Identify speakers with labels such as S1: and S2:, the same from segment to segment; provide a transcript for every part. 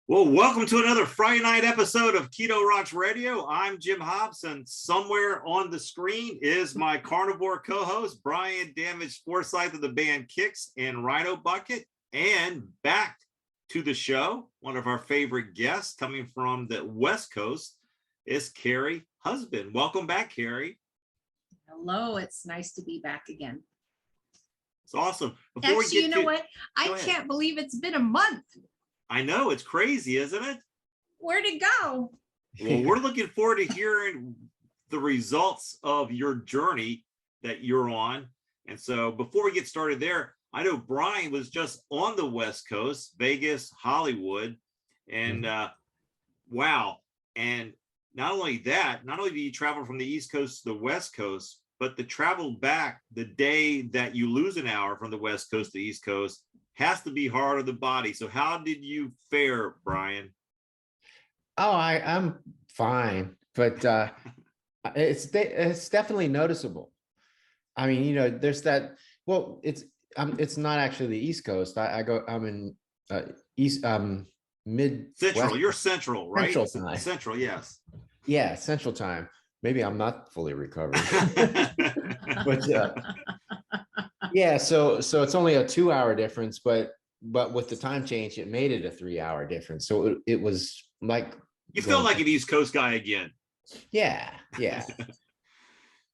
S1: Well, welcome to another Friday night episode of Keto Rocks Radio. I'm Jim Hobbs, and somewhere on the screen is my carnivore co-host, Brian Damaged Forsythe of the band Kix and Rhino Bucket. And back to the show, one of our favorite guests coming from the West Coast is Carrie Husband. Welcome back, Carrie.
S2: Hello, it's nice to be back again.
S1: It's awesome.
S2: Actually, you know what? I can't believe it's been a month.
S1: I know, it's crazy, isn't it?
S2: Where'd it go?
S1: Well, we're looking forward to hearing the results of your journey that you're on. And so before we get started there, I know Brian was just on the West Coast, Vegas, Hollywood, and wow. And not only that, not only do you travel from the East Coast to the West Coast, but the travel back the day that you lose an hour from the West Coast to the East Coast has to be hard on the body. So how did you fare, Brian?
S3: Oh, I'm fine, but it's definitely noticeable. I mean, you know, there's that. Well, it's not actually the East Coast. I'm in East mid
S1: Central.
S3: West,
S1: You're Central, right?
S3: Central time.
S1: Central, yes.
S3: Yeah, Central time. Maybe I'm not fully recovered, but yeah. So it's only a 2-hour difference, but with the time change, it made it a 3-hour difference. So it was like
S1: you feel like an East Coast guy again.
S3: Yeah.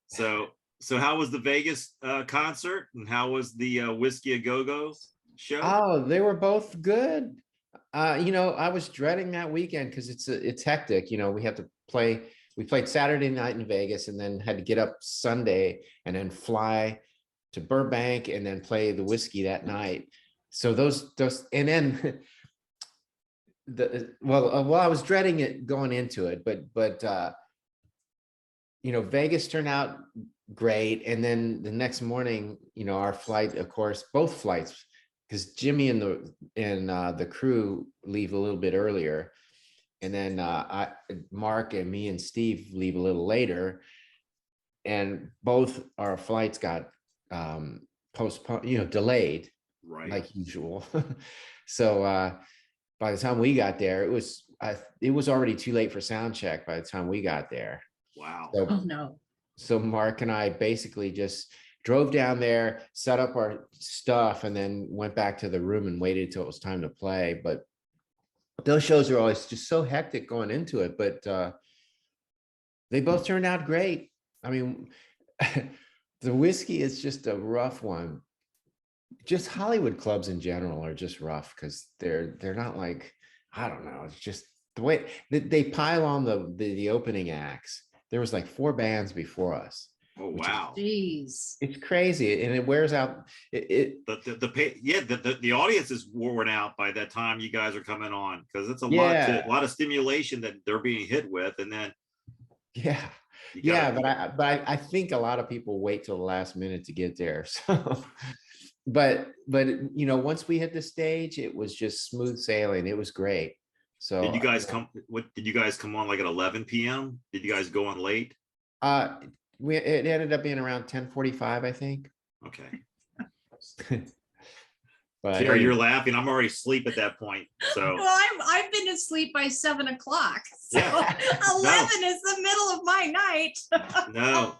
S1: So how was the Vegas concert, and how was the Whiskey A Go-Go show?
S3: Oh, they were both good. You know, I was dreading that weekend because it's hectic. You know, we have to play. We played Saturday night in Vegas, and then had to get up Sunday and then fly to Burbank and then play the Whiskey that night. So those and then I was dreading it going into it, but you know, Vegas turned out great. And then the next morning, you know, our flight, of course, both flights, because Jimmy and the crew leave a little bit earlier, and then Mark and me and Steve leave a little later, and both our flights got postponed, you know, delayed,
S1: right,
S3: like usual. So by the time we got there, it was already too late for sound check by the time we got there.
S1: Wow.
S3: So,
S2: oh no.
S3: So Mark and I basically just drove down there, set up our stuff, and then went back to the room and waited till it was time to play. But those shows are always just so hectic going into it, but they both turned out great. I mean, the Whiskey is just a rough one. Just Hollywood clubs in general are just rough because they're not like, I don't know, it's just the way they pile on the opening acts. There was like 4 bands before us.
S1: Oh wow!
S2: Jeez,
S3: it's crazy, and it wears out.
S1: The audience is worn out by that time you guys are coming on, because it's a lot of stimulation that they're being hit with, and then
S3: but I think a lot of people wait till the last minute to get there. So, but you know, once we hit the stage, it was just smooth sailing. It was great. So
S1: did you guys come? What did you guys come on like at 11 p.m.? Did you guys go on late?
S3: It ended up being around 10:45, I think.
S1: Okay.
S3: But
S1: Carrie, you're laughing. I'm already asleep at that point. So
S2: well, I've been asleep by 7 o'clock. So
S1: yeah.
S2: 11 is the middle of my night.
S1: No.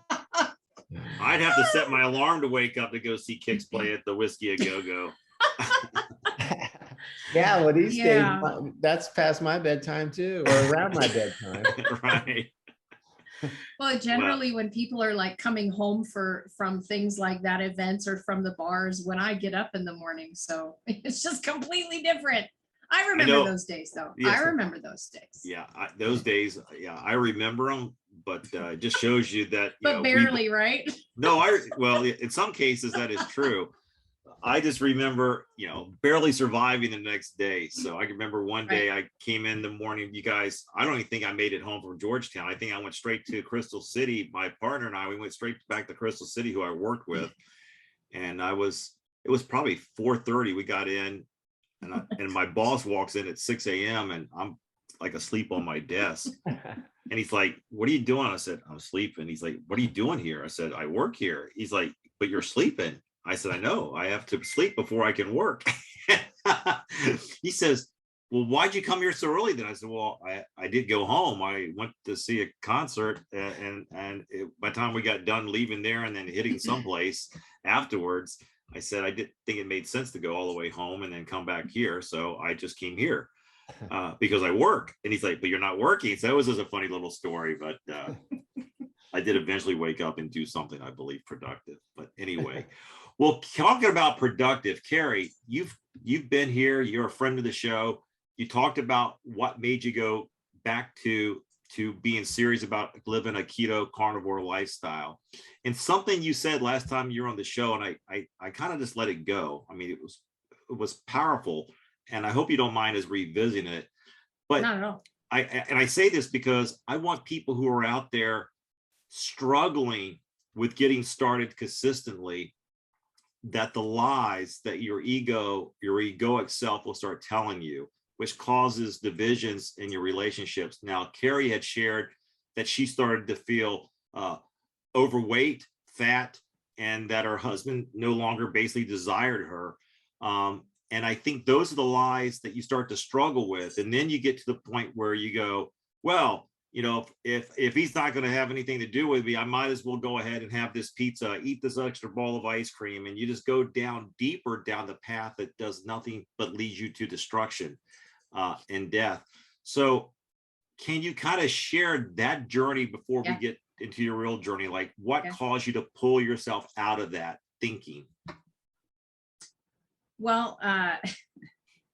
S1: I'd have to set my alarm to wake up to go see Kix play at the Whiskey A Go-Go.
S3: Yeah, well, these days, that's past my bedtime too, or around my bedtime.
S1: Right.
S2: Well, generally when people are like coming home from things like that, events, or from the bars, when I get up in the morning, so it's just completely different. I remember those days though. Yes. I remember those days.
S1: Yeah, those days. Yeah, I remember them, but it just shows you that.
S2: But barely, right?
S1: No, well, in some cases that is true. I just remember, you know, barely surviving the next day. So I can remember one day I came in the morning, you guys, I don't even think I made it home from Georgetown. I think I went straight to Crystal City. My partner and I, we went straight back to Crystal City, who I worked with. And it was probably 4:30 we got in, and my boss walks in at 6 a.m. and I'm like asleep on my desk. And he's like, "What are you doing?" I said, "I'm sleeping." He's like, "What are you doing here?" I said, "I work here." He's like, "But you're sleeping." I said, "I know, I have to sleep before I can work." He says, well, why'd you come here so early then? I said, well, I did go home. I went to see a concert, and by the time we got done leaving there and then hitting someplace afterwards, I said I didn't think it made sense to go all the way home and then come back here. So I just came here because I work. And he's like, but you're not working. So that was just a funny little story. But I did eventually wake up and do something I believe productive. But anyway, well, talking about productive, Carrie, you've been here. You're a friend of the show. You talked about what made you go back to being serious about living a keto carnivore lifestyle. And something you said last time you were on the show, and I kind of just let it go. I mean, it was powerful, and I hope you don't mind us revisiting it. But
S2: not at all.
S1: I say this because I want people who are out there struggling with getting started consistently, that the lies that your egoic self will start telling you, which causes divisions in your relationships. Now, Carrie had shared that she started to feel overweight, fat, and that her husband no longer basically desired her. And I think those are the lies that you start to struggle with. And then you get to the point where you go, well, you know, if he's not going to have anything to do with me, I might as well go ahead and have this pizza, eat this extra bowl of ice cream. And you just go down deeper down the path that does nothing but leads you to destruction and death. So can you kind of share that journey before we get into your real journey? Like what caused you to pull yourself out of that thinking?
S2: Well,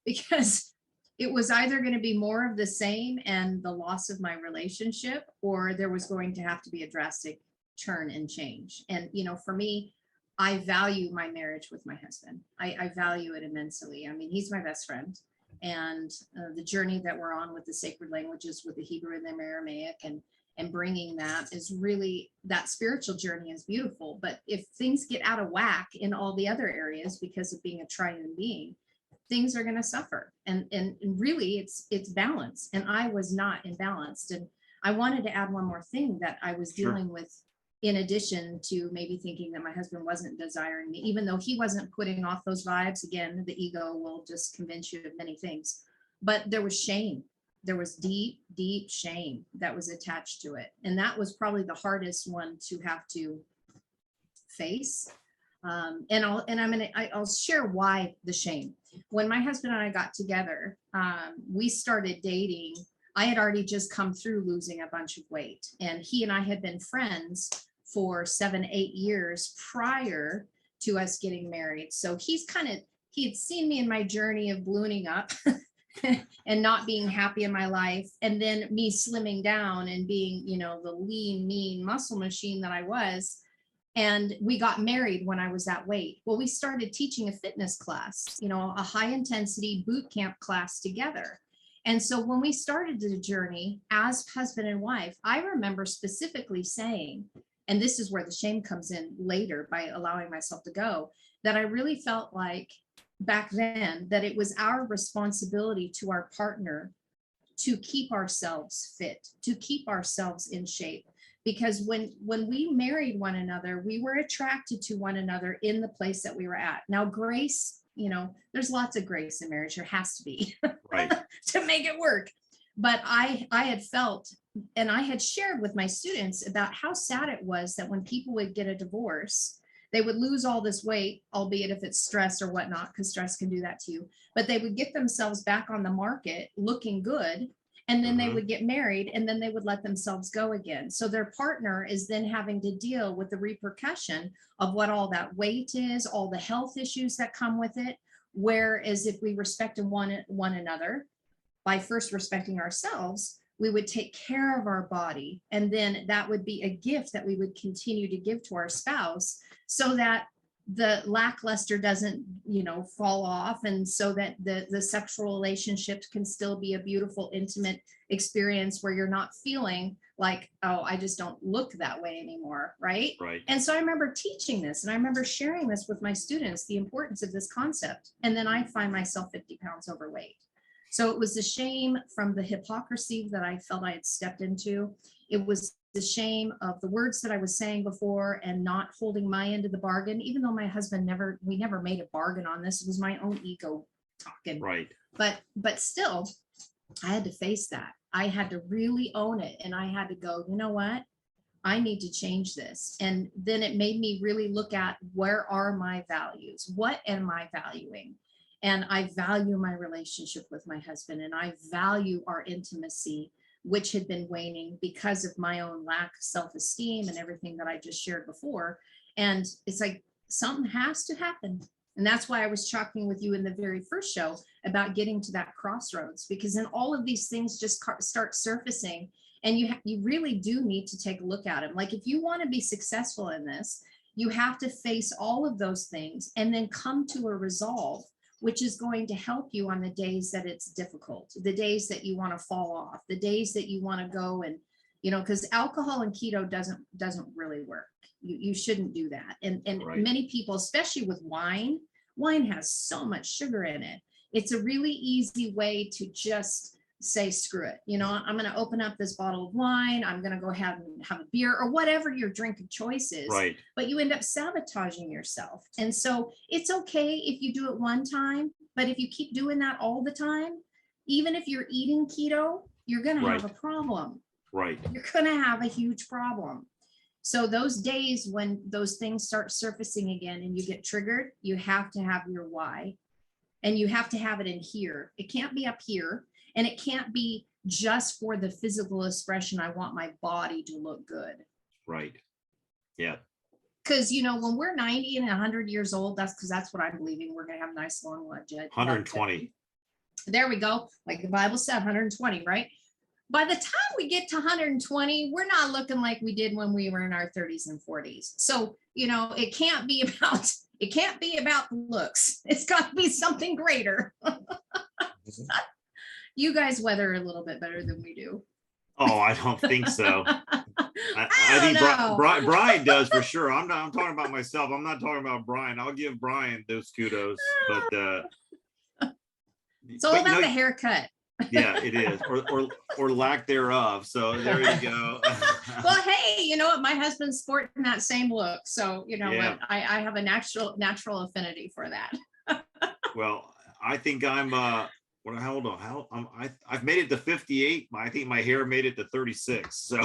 S2: because it was either going to be more of the same and the loss of my relationship, or there was going to have to be a drastic turn and change. And, you know, for me, I value my marriage with my husband. I value it immensely. I mean, he's my best friend. And the journey that we're on with the sacred languages, with the Hebrew and the Aramaic, and bringing that is really, that spiritual journey is beautiful. But if things get out of whack in all the other areas because of being a triune being, things are going to suffer. And really it's balance. And I was not imbalanced. And I wanted to add one more thing that I was dealing with, in addition to maybe thinking that my husband wasn't desiring me, even though he wasn't putting off those vibes. Again, the ego will just convince you of many things. But there was shame. There was deep, deep shame that was attached to it. And that was probably the hardest one to have to face. And I'll share why the shame. When my husband and I got together, we started dating. I had already just come through losing a bunch of weight, and he and I had been friends for 7-8 years prior to us getting married. So he had seen me in my journey of ballooning up and not being happy in my life, and then me slimming down and being, you know, the lean, mean muscle machine that I was. And we got married when I was that weight. Well, we started teaching a fitness class, you know, a high intensity boot camp class together. And so when we started the journey as husband and wife, I remember specifically saying, and this is where the shame comes in later by allowing myself to go, that I really felt like back then that it was our responsibility to our partner to keep ourselves fit, to keep ourselves in shape. Because when we married one another, we were attracted to one another in the place that we were at. Now, grace, you know, there's lots of grace in marriage. There has to be,
S1: right,
S2: to make it work. But I had felt, and I had shared with my students about how sad it was that when people would get a divorce, they would lose all this weight, albeit if it's stress or whatnot, because stress can do that to you. But they would get themselves back on the market looking good. And then they would get married, and then they would let themselves go again. So their partner is then having to deal with the repercussion of what all that weight is, all the health issues that come with it. Whereas if we respected one another by first respecting ourselves, we would take care of our body. And then that would be a gift that we would continue to give to our spouse, so that the lackluster doesn't, you know, fall off, and so that the sexual relationships can still be a beautiful, intimate experience where you're not feeling like, oh, I just don't look that way anymore, right?
S1: Right.
S2: And so I remember teaching this, and I remember sharing this with my students, the importance of this concept. And then I find myself 50 pounds overweight. So it was the shame from the hypocrisy that I felt I had stepped into. It was the shame of the words that I was saying before and not holding my end of the bargain, even though my husband we never made a bargain on this. It was my own ego talking.
S1: Right.
S2: But still, I had to face that. I had to really own it. And I had to go, you know what? I need to change this. And then it made me really look at, where are my values? What am I valuing? And I value my relationship with my husband, and I value our intimacy, which had been waning because of my own lack of self-esteem and everything that I just shared before. And it's like, something has to happen. And that's why I was talking with you in the very first show about getting to that crossroads, because then all of these things just start surfacing, and you really do need to take a look at them. Like, if you want to be successful in this, you have to face all of those things and then come to a resolve, which is going to help you on the days that it's difficult, the days that you want to fall off, the days that you want to go and, because alcohol and keto doesn't really work. You shouldn't do that. And
S1: Right.
S2: Many people, especially with wine has so much sugar in it. It's a really easy way to just say, screw it. I'm going to open up this bottle of wine. I'm going to go ahead and have a beer, or whatever your drink of choice is.
S1: Right.
S2: But you end up sabotaging yourself. And so it's okay if you do it one time, but if you keep doing that all the time, even if you're eating keto, you're going to have a problem.
S1: Right.
S2: You're going to have a huge problem. So those days when those things start surfacing again and you get triggered, you have to have your why, and you have to have it in here. It can't be up here, and it can't be just for the physical expression. I want my body to look good.
S1: Right. Yeah.
S2: Because, when we're 90 and 100 years old, that's what I'm believing. We're going to have a nice long longevity.
S1: 120.
S2: There we go. Like the Bible said, 120, right? By the time we get to 120, we're not looking like we did when we were in our 30s and 40s. So, it can't be about the looks. It's got to be something greater. You guys weather a little bit better than we do.
S1: Oh, I don't think so. I think
S2: know.
S1: Brian does for sure. I'm talking about myself. I'm not talking about Brian. I'll give Brian those kudos, but
S2: it's all about the haircut.
S1: Yeah, it is, or lack thereof. So there you go.
S2: Well, hey, you know what? My husband's sporting that same look, so what? I have a natural affinity for that.
S1: Well, I think I'm. How old? I've made it to 58. I think my hair made it to 36. So.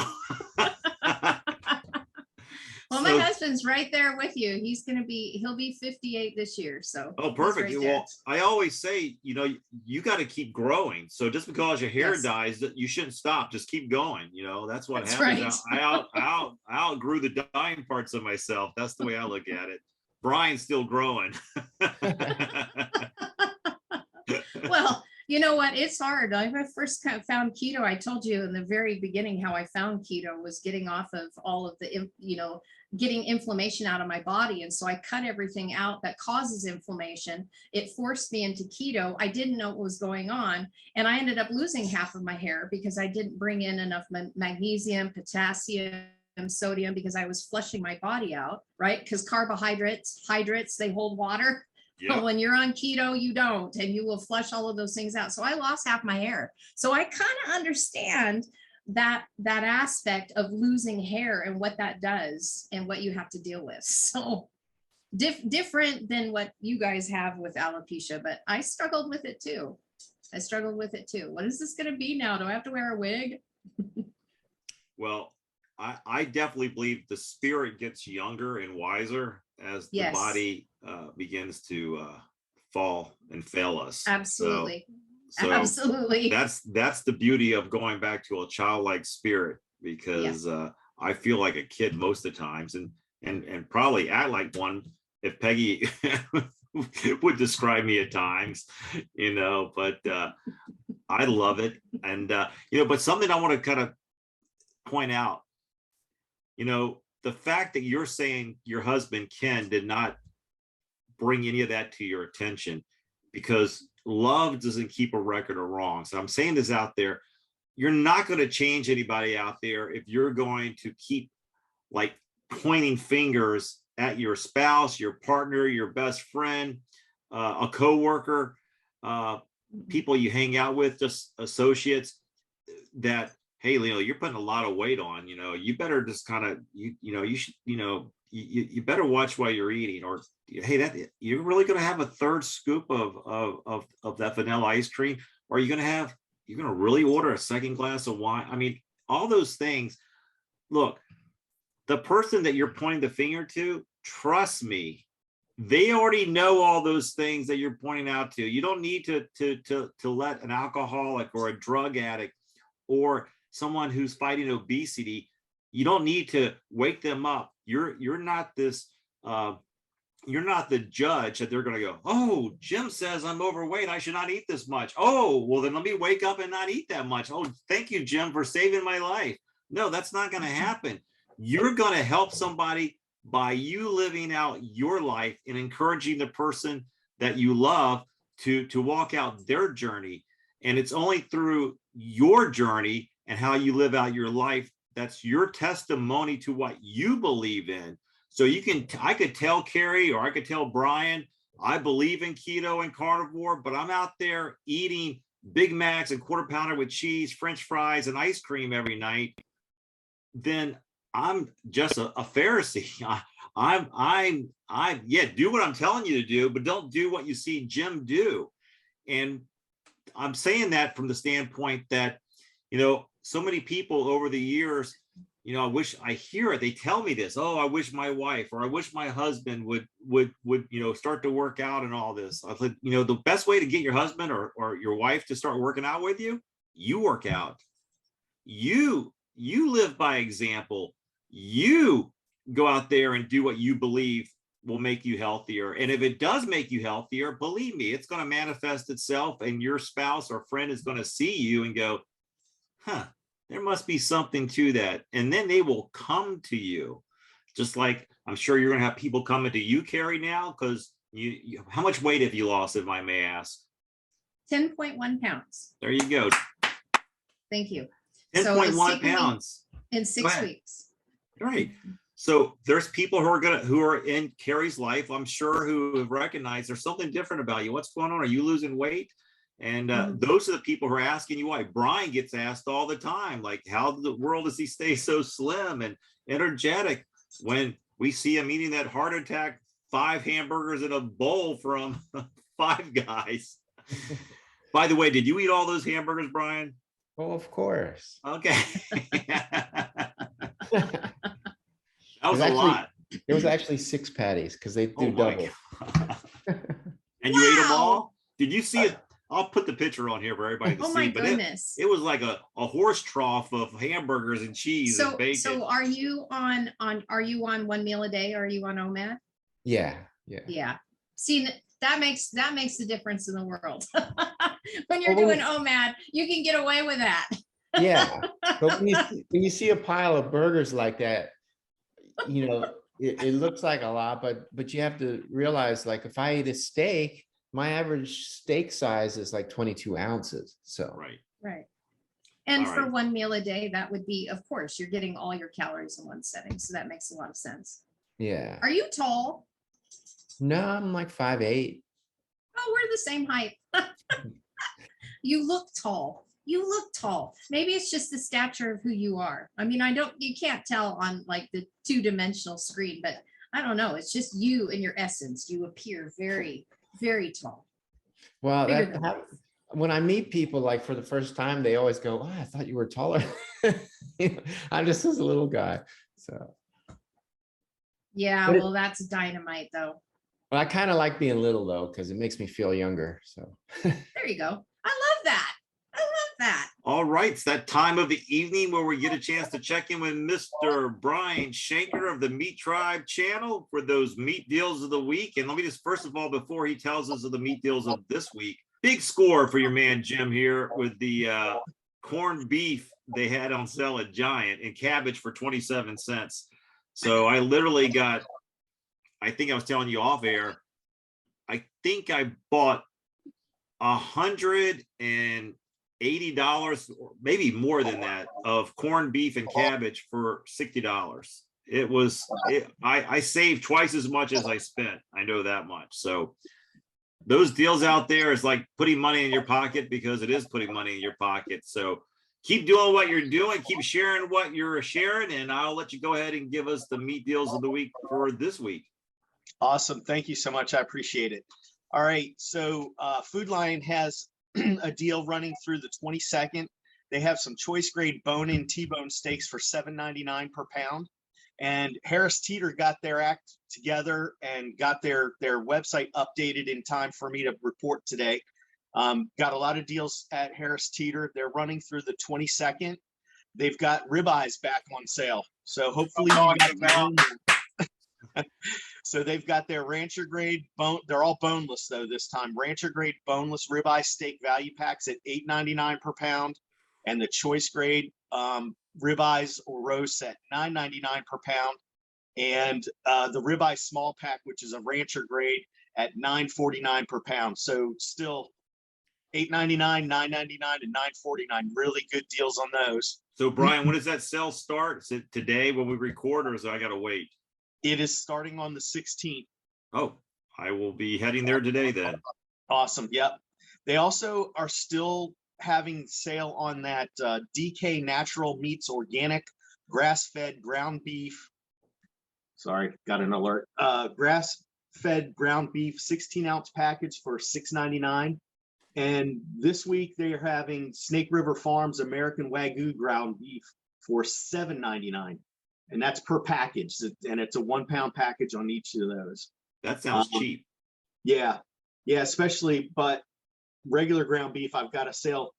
S2: Well, my husband's right there with you. He'll be 58 this year. So.
S1: Oh, perfect. Right. Well, I always say, you got to keep growing. So just because your hair dies, you shouldn't stop. Just keep going. That's what happens. Right. I outgrew the dying parts of myself. That's the way I look at it. Brian's still growing.
S2: Well, you know what? It's hard. When I first found keto, I told you in the very beginning how I found keto was getting off of all of the, getting inflammation out of my body. And so I cut everything out that causes inflammation. It forced me into keto. I didn't know what was going on. And I ended up losing half of my hair because I didn't bring in enough magnesium, potassium, sodium, because I was flushing my body out, right? Because carbohydrates, they hold water. Yep. But when you're on keto, you don't, and you will flush all of those things out. So I lost half my hair. So I kind of understand that aspect of losing hair and what that does and what you have to deal with. So different than what you guys have with alopecia, but I struggled with it too. What is this going to be now? Do I have to wear a wig?
S1: Well, I definitely believe the spirit gets younger and wiser as the body begins to fall and fail us.
S2: Absolutely.
S1: So
S2: absolutely.
S1: That's the beauty of going back to a childlike spirit, because I feel like a kid most of the times, and probably act like one if Peggy would describe me at times, but I love it. And but something I want to kind of point out, the fact that you're saying your husband Ken did not bring any of that to your attention, because love doesn't keep a record of wrong. So I'm saying this out there. You're not going to change anybody out there if you're going to keep like pointing fingers at your spouse, your partner, your best friend, a coworker, people you hang out with, just associates, that, hey, Leo, you're putting a lot of weight on, you better just kind of, you should, you better watch while you're eating, or hey, that you're really going to have a third scoop of that vanilla ice cream, or you're going to really order a second glass of wine. I mean, all those things. Look, the person that you're pointing the finger to, trust me, they already know all those things that you're pointing out to. You don't need to let an alcoholic or a drug addict or someone who's fighting obesity, you don't need to wake them up. You're not this you're not the judge that they're going to go, oh, Jim says I'm overweight, I should not eat this much. Oh, well then let me wake up and not eat that much. Oh, thank you, Jim, for saving my life. No, that's not going to happen. You're going to help somebody by you living out your life and encouraging the person that you love to walk out their journey. And it's only through your journey and how you live out your life that's your testimony to what you believe in. So I could tell Carrie, or I could tell Brian, I believe in keto and carnivore, but I'm out there eating Big Macs and quarter pounder with cheese, French fries, and ice cream every night. Then I'm just a Pharisee. Do what I'm telling you to do, but don't do what you see Jim do. And I'm saying that from the standpoint that, so many people over the years, I hear it. They tell me this. Oh, I wish my wife, or I wish my husband would start to work out and all this. I think, the best way to get your husband or your wife to start working out with you, you work out. You live by example. You go out there and do what you believe will make you healthier. And if it does make you healthier, believe me, it's going to manifest itself, and your spouse or friend is going to see you and go, there must be something to that. And then they will come to you. Just like I'm sure you're going to have people coming to you, Carrie, now, because you how much weight have you lost, if I may ask?
S2: 10.1 pounds.
S1: There you go.
S2: Thank you.
S1: 10.1 pounds.
S2: In 6 weeks.
S1: Right. So there's people who are in Carrie's life, I'm sure, who have recognized there's something different about you. What's going on? Are you losing weight? And those are the people who are asking you why. Brian gets asked all the time, like, how in the world does he stay so slim and energetic when we see him eating that heart attack 5 hamburgers in a bowl from Five Guys? By the way, did you eat all those hamburgers, Brian?
S3: Oh, of course.
S1: Okay. That was a lot.
S3: It was actually 6 patties because they do double.
S1: And you ate them all? Did you see it? I'll put the picture on here for everybody to see.
S2: My
S1: but
S2: goodness.
S1: It was like a horse trough of hamburgers and cheese and bacon.
S2: So are you on 1 meal a day? Or are you on OMAD?
S3: Yeah.
S2: See, that makes the difference in the world. When you're doing OMAD, you can get away with that.
S3: Yeah. But when you see a pile of burgers like that, it looks like a lot, but you have to realize, like, if I eat a steak, my average steak size is like 22 ounces. So
S2: right. And for 1 meal a day, that would be, of course, you're getting all your calories in one setting. So that makes a lot of sense.
S3: Yeah.
S2: Are you tall?
S3: No, I'm like 5'8".
S2: Oh, we're the same height. You look tall. Maybe it's just the stature of who you are. I mean, you can't tell on like the 2-dimensional screen, but I don't know. It's just you and your essence. You appear very, very tall.
S3: Well, when I meet people, like, for the first time, they always go, oh, I thought you were taller. I'm just this little guy. So.
S2: Yeah, well, that's dynamite though.
S3: Well, I kind of like being little though, because it makes me feel younger. So.
S2: There you go. I love that.
S1: All right, it's that time of the evening where we get a chance to check in with Mr. Brian Shanker of the MeatTribe channel for those meat deals of the week. And let me just, first of all, before he tells us of the meat deals of this week, big score for your man Jim here with the corned beef they had on sale at Giant and cabbage for 27 cents. So I literally got, I think I was telling you off air, I think I bought $180, or maybe more than that, of corned beef and cabbage for $60. I saved twice as much as I spent. I know that much. So those deals out there is like putting money in your pocket, because it is putting money in your pocket. So keep doing what you're doing. Keep sharing what you're sharing, and I'll let you go ahead and give us the meat deals of the week for this week.
S4: Awesome. Thank you so much. I appreciate it. All right. So Food Lion has a deal running through the 22nd. They have some choice grade bone-in T-bone steaks for $7.99 per pound. And Harris Teeter got their act together and got their website updated in time for me to report today. Got a lot of deals at Harris Teeter. They're running through the 22nd. They've got ribeyes back on sale. So hopefully you got So they've got their rancher grade bone. They're all boneless though this time. Rancher grade boneless ribeye steak value packs at $8.99 per pound, and the choice grade ribeyes or roast at $9.99 per pound, and the ribeye small pack, which is a rancher grade, at $9.49 per pound. So still $8.99, $9.99, and $9.49. Really good deals on those.
S1: So Brian, when does that sale start? Is it today when we record, or is I got to wait?
S4: It is starting on the 16th.
S1: Oh, I will be heading there today then.
S4: Awesome. Yep. They also are still having sale on that DK Natural Meats Organic grass-fed ground beef. Sorry, got an alert. Grass-fed ground beef 16-ounce package for $6.99. And this week they are having Snake River Farms American Wagyu ground beef for $7.99. And that's per package, and it's a 1 pound package on each of those.
S1: That sounds cheap.
S4: Yeah, especially, but regular ground beef, I've got a sale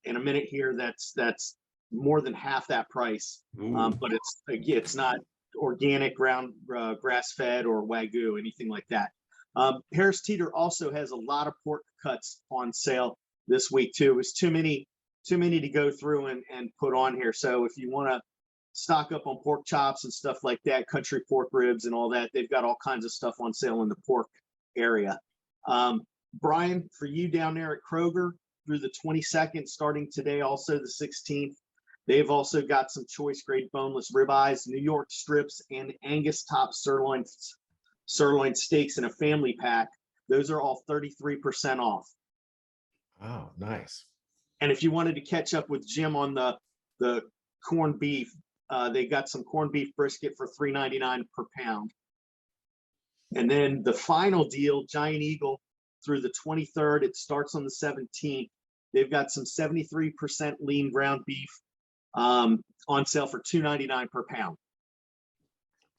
S4: in a minute here that's more than half that price. But it's not organic ground grass fed or Wagyu, anything like that. Harris Teeter also has a lot of pork cuts on sale this week too. It's too many to go through and put on here. So if you want to stock up on pork chops and stuff like that, country pork ribs and all that, they've got all kinds of stuff on sale in the pork area. Brian, for you down there at Kroger through the 22nd, starting today, also the 16th, they've also got some choice grade boneless ribeyes, New York strips, and Angus top sirloin steaks in a family pack. Those are all 33% off.
S3: Oh, nice.
S4: And if you wanted to catch up with Jim on the corned beef, they got some corned beef brisket for $3.99 per pound. And then the final deal, Giant Eagle, through the 23rd, it starts on the 17th. They've got some 73% lean ground beef on sale for $2.99 per pound.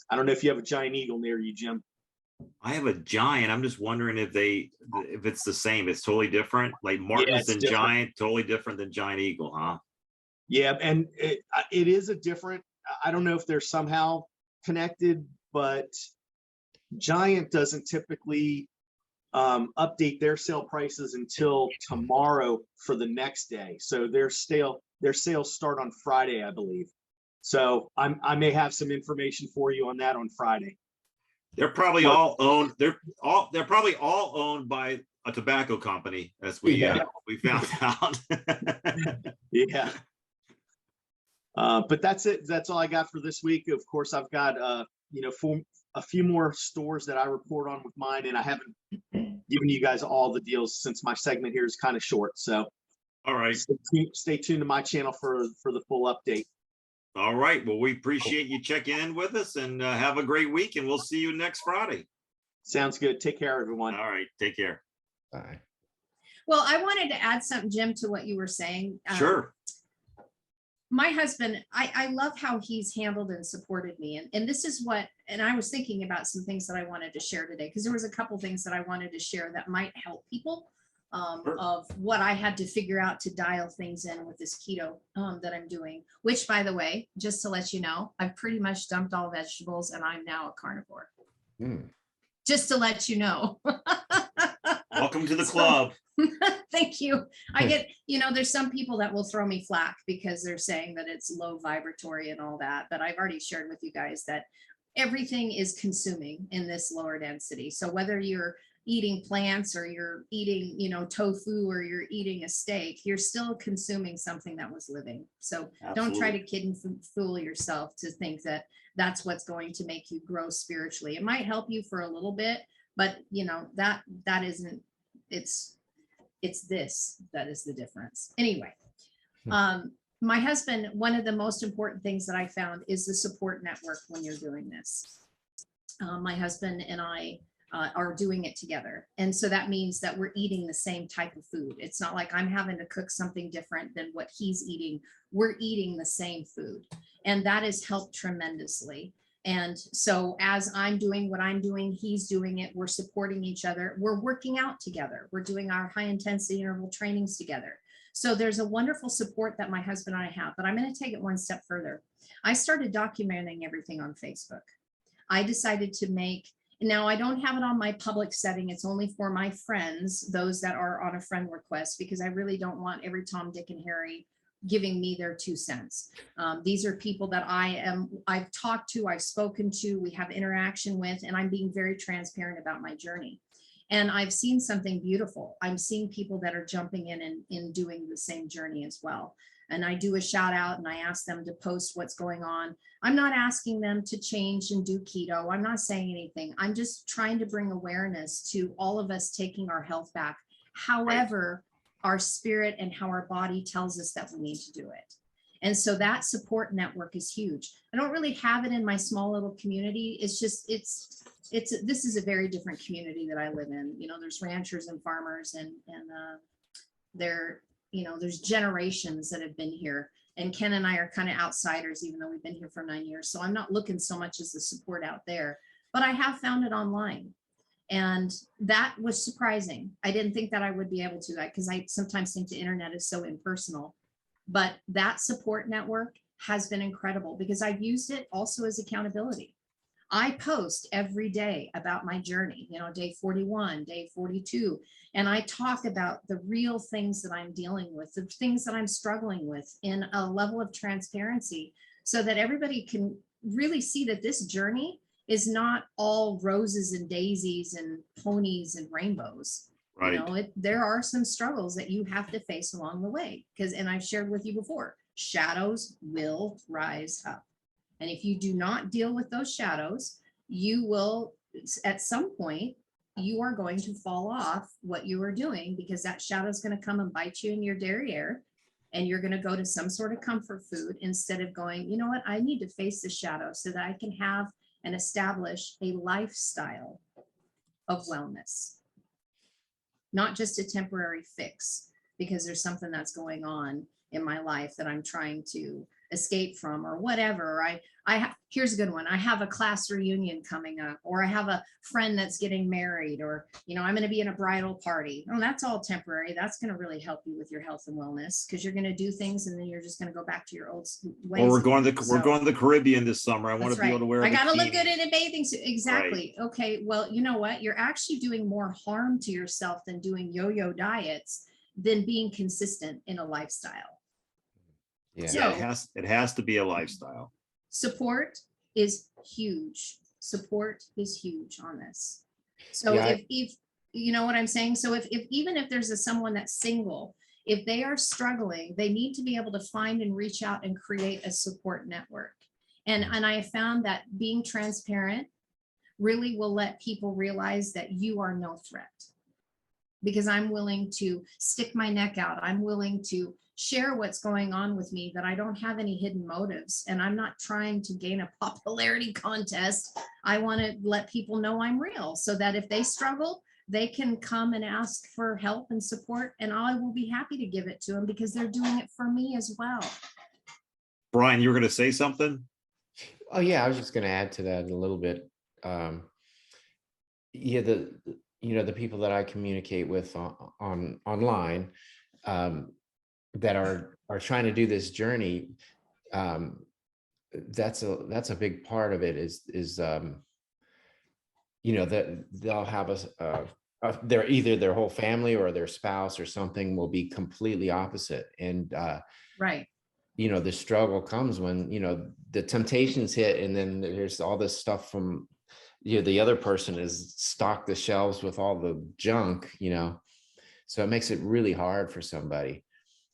S4: I don't know if you have a Giant Eagle near you, Jim.
S1: I have a Giant. I'm just wondering if it's the same. It's totally different. Like Martin's and different. Giant, totally different than Giant Eagle, huh?
S4: Yeah, and it is a different, I don't know if they're somehow connected, but Giant doesn't typically update their sale prices until tomorrow for the next day. So their sales start on Friday, I believe. So I may have some information for you on that on Friday.
S1: They're probably all owned. They're probably all owned by a tobacco company, as we found out.
S4: Yeah. But that's it. That's all I got for this week. Of course, I've got a few more stores that I report on with mine, and I haven't given you guys all the deals since my segment here is kind of short. So,
S1: all right,
S4: stay tuned to my channel for the full update.
S1: All right. Well, we appreciate you checking in with us, and have a great week, and we'll see you next Friday.
S4: Sounds good. Take care, everyone.
S1: All right. Take care.
S3: Bye.
S2: Well, I wanted to add something, Jim, to what you were saying.
S1: Sure.
S2: My husband, I love how he's handled and supported me. And this is what, and I was thinking about some things that I wanted to share today, because there was a couple things that I wanted to share that might help people of what I had to figure out to dial things in with this keto that I'm doing, which, by the way, just to let you know, I've pretty much dumped all vegetables and I'm now a carnivore. Just to let you know.
S1: Welcome to the club.
S2: Thank you. I get, there's some people that will throw me flack because they're saying that it's low vibratory and all that, but I've already shared with you guys that everything is consuming in this lower density. So whether you're eating plants or you're eating, tofu, or you're eating a steak, you're still consuming something that was living. So Don't try to kid and fool yourself to think that that's what's going to make you grow spiritually. It might help you for a little bit, but that isn't, it's this that is the difference. Anyway, My husband, one of the most important things that I found is the support network when you're doing this. My husband and I are doing it together. And so that means that we're eating the same type of food. It's not like I'm having to cook something different than what he's eating. We're eating the same food. And that has helped tremendously. And so as I'm doing what I'm doing, he's doing it. We're supporting each other. We're working out together. We're doing our high intensity interval trainings together. So there's a wonderful support that my husband and I have, but I'm going to take it one step further. I started documenting everything on Facebook. I decided to make, now I don't have it on my public setting. It's only for my friends, those that are on a friend request, because I really don't want every Tom, Dick, and Harry giving me their 2 cents. These are people that I've talked to, I've spoken to, we have interaction with, and I'm being very transparent about my journey. And I've seen something beautiful. I'm seeing people that are jumping in and doing the same journey as well. And I do a shout out and I ask them to post what's going on. I'm not asking them to change and do keto. I'm not saying anything. I'm just trying to bring awareness to all of us taking our health back. However, our spirit and how our body tells us that we need to do it. And so that support network is huge. I don't really have it in my small little community. It's just, this is a very different community that I live in. You know, there's ranchers and farmers and there's generations that have been here. And Ken and I are kind of outsiders, even though we've been here for 9 years. So I'm not looking so much as the support out there, but I have found it online. And that was surprising. I didn't think that I would be able to, because I sometimes think the internet is so impersonal. But that support network has been incredible because I've used it also as accountability. I post every day about my journey, you know, day 41, day 42, and I talk about the real things that I'm dealing with, the things that I'm struggling with in a level of transparency so that everybody can really see that this journey is not all roses and daisies and ponies and rainbows.
S1: Right.
S2: You know, there are some struggles that you have to face along the way and I've shared with you before, shadows will rise up. And if you do not deal with those shadows, you will, at some point, you are going to fall off what you are doing because that shadow is going to come and bite you in your derriere. And you're going to go to some sort of comfort food instead of going, you know what, I need to face the shadow so that I can have and establish a lifestyle of wellness. Not just a temporary fix because there's something that's going on in my life that I'm trying to escape from or whatever. Here's a good one. I have a class reunion coming up, or I have a friend that's getting married, or, you know, I'm going to be in a bridal party. Oh, that's all temporary. That's going to really help you with your health and wellness because you're going to do things and then you're just going to go back to your old ways.
S1: Well, we're going to the Caribbean this summer. I want to be able to wear.
S2: I got to look good in a bathing suit. Exactly. Right. Okay. Well, you know what? You're actually doing more harm to yourself than doing yo-yo diets than being consistent in a lifestyle.
S3: Yeah.
S2: So,
S1: it has to be a lifestyle.
S2: Support is huge. Support is huge on this. So
S3: yeah,
S2: if you know what I'm saying, so if even if there's someone that's single, if they are struggling, they need to be able to find and reach out and create a support network. And I have found that being transparent really will let people realize that you are no threat. Because I'm willing to stick my neck out. I'm willing to share what's going on with me, that I don't have any hidden motives. And I'm not trying to gain a popularity contest. I want to let people know I'm real so that if they struggle, they can come and ask for help and support. And I will be happy to give it to them because they're doing it for me as well.
S1: Brian, you were going to say something?
S3: Oh, yeah. I was just going to add to that a little bit. The people that I communicate with online that are trying to do this journey, that's a big part of it is that they'll have they're either their whole family or their spouse or something will be completely opposite. And
S2: right.
S3: The struggle comes when, the temptations hit and then there's all this stuff from the other person is stocked the shelves with all the junk, so it makes it really hard for somebody.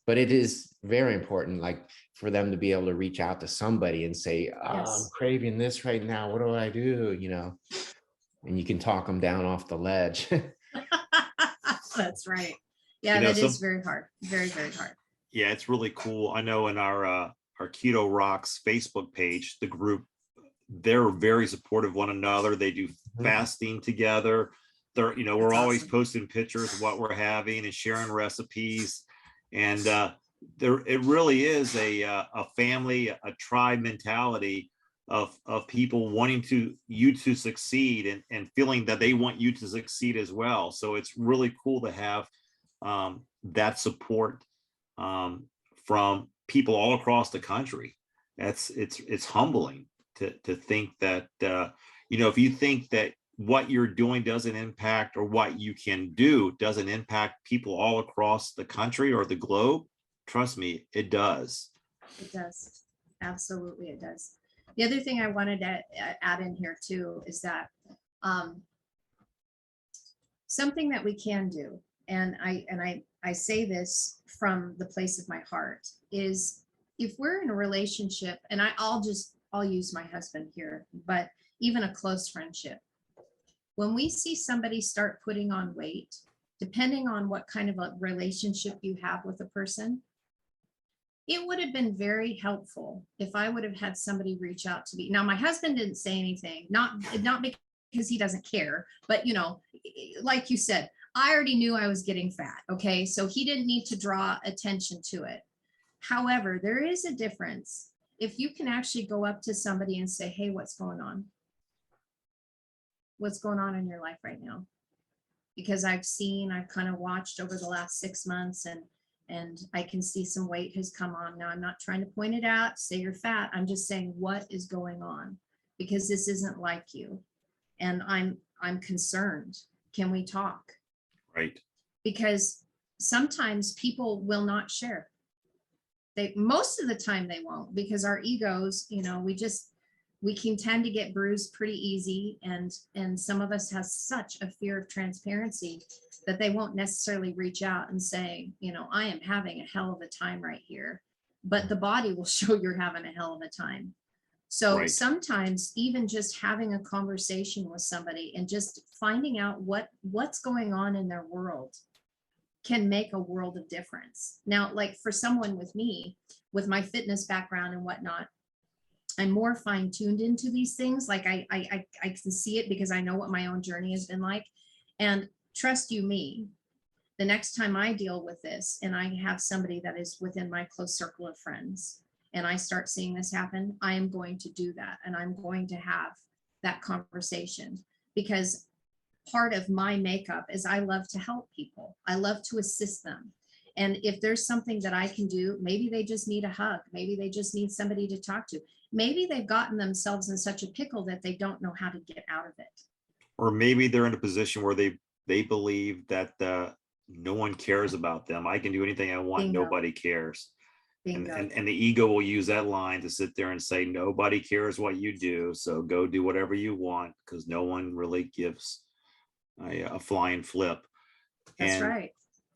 S3: But it is very important, like for them to be able to reach out to somebody and say,
S2: yes.
S3: I'm craving this right now. What do I do? And you can talk them down off the ledge.
S2: That's right. Yeah, that is very hard. Very, very hard.
S1: Yeah, it's really cool. I know in our Keto Rocks Facebook page, the group, they're very supportive of one another. They do fasting together. They're, you know, we're
S2: That's
S1: always
S2: awesome.
S1: posting pictures of what we're having and sharing recipes. And there, it really is a family, a tribe mentality of people wanting you to succeed and feeling that they want you to succeed as well. So it's really cool to have that support from people all across the country. It's humbling to think that you know, if you think that what you're doing doesn't impact, or what you can do doesn't impact people all across the country or the globe, trust me, it does.
S2: It does. Absolutely, it does. The other thing I wanted to add in here too is that something that we can do, and I say this from the place of my heart, is if we're in a relationship, and I'll use my husband here, but even a close friendship, when we see somebody start putting on weight, depending on what kind of a relationship you have with a person, it would have been very helpful if I would have had somebody reach out to me. Now, my husband didn't say anything, not because he doesn't care, but you know, like you said, I already knew I was getting fat. Okay. So he didn't need to draw attention to it. However, there is a difference if you can actually go up to somebody and say, hey, what's going on? What's going on in your life right now? Because I've kind of watched over the last 6 months, and I can see some weight has come on. Now, I'm not trying to point it out, say you're fat. I'm just saying what is going on, because this isn't like you. And I'm concerned. Can we talk?
S1: Right.
S2: Because sometimes people will not share. Most of the time they won't, because our egos, you know, we can tend to get bruised pretty easy. And some of us have such a fear of transparency that they won't necessarily reach out and say, you know, I am having a hell of a time right here, but the body will show you're having a hell of a time. So
S1: Right.
S2: sometimes even just having a conversation with somebody and just finding out what's going on in their world can make a world of difference. Now, like for someone with me, with my fitness background and whatnot, I'm more fine-tuned into these things. Like I can see it because I know what my own journey has been like. And trust you me, the next time I deal with this and I have somebody that is within my close circle of friends and I start seeing this happen, I am going to do that. And I'm going to have that conversation, because part of my makeup is I love to help people. I love to assist them. And if there's something that I can do, maybe they just need a hug. Maybe they just need somebody to talk to. Maybe they've gotten themselves in such a pickle that they don't know how to get out of it.
S1: Or maybe they're in a position where they believe that no one cares about them. I can do anything I want.
S2: Bingo.
S1: Nobody cares.
S2: Bingo.
S1: And the ego will use that line to sit there and say, nobody cares what you do, so go do whatever you want, because no one really gives a flying flip.
S2: That's right.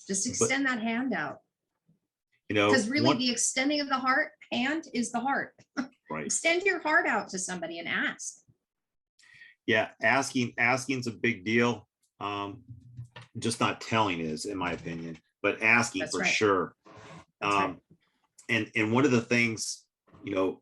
S2: Just extend that hand out.
S1: You know,
S2: because really the extending of the hand is the heart.
S1: Right.
S2: Extend your heart out to somebody and ask.
S1: Yeah, asking's a big deal. Just not telling is, in my opinion, but asking. That's for right. Sure. Right. And one of the things, you know,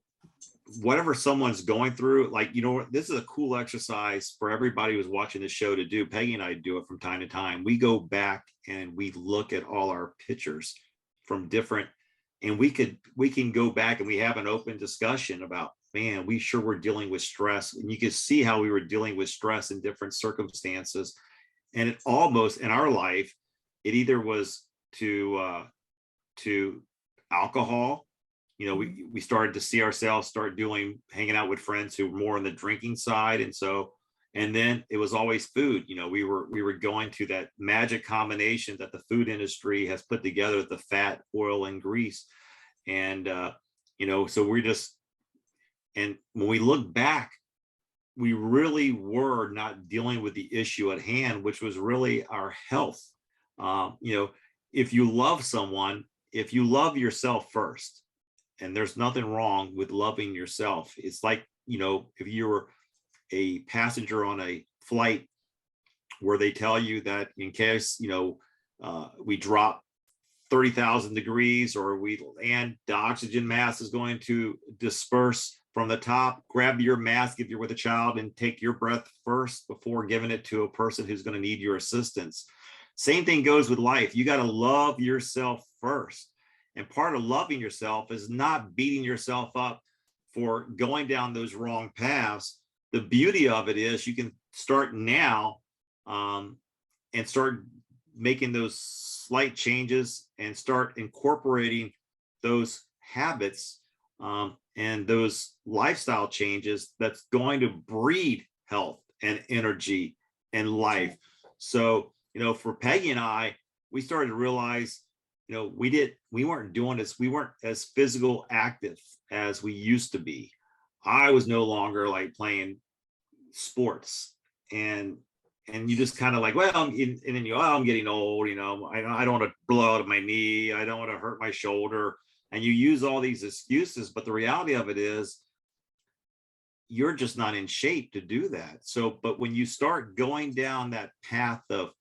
S1: whatever someone's going through, like, you know, this is a cool exercise for everybody who's watching this show to do. Peggy and I do it from time to time. We go back and we look at all our pictures from different, and we can go back and we have an open discussion about, man, we sure were dealing with stress. And you can see how we were dealing with stress in different circumstances. And it almost, in our life, it either was to alcohol. You know, we started to see ourselves hanging out with friends who were more on the drinking side. And then it was always food. You know, we were going to that magic combination that the food industry has put together, the fat, oil, and grease. And, you know, so and when we look back, we really were not dealing with the issue at hand, which was really our health. You know, if you love someone, if you love yourself first, and there's nothing wrong with loving yourself. It's like, you know, if you were a passenger on a flight where they tell you that in case, you know, we drop 30,000 degrees, or and the oxygen mass is going to disperse from the top. Grab your mask if you're with a child and take your breath first before giving it to a person who's going to need your assistance. Same thing goes with life. You got to love yourself first. And part of loving yourself is not beating yourself up for going down those wrong paths. The beauty of it is you can start now and start making those slight changes and start incorporating those habits and those lifestyle changes that's going to breed health and energy and life. So, for Peggy and I, we started to realize, we weren't doing this. We weren't as physical active as we used to be. I was no longer like playing sports, and you just kind of like, well, I'm getting old, I don't want to blow out of my knee. I don't want to hurt my shoulder. And you use all these excuses, but the reality of it is you're just not in shape to do that. So, but when you start going down that path of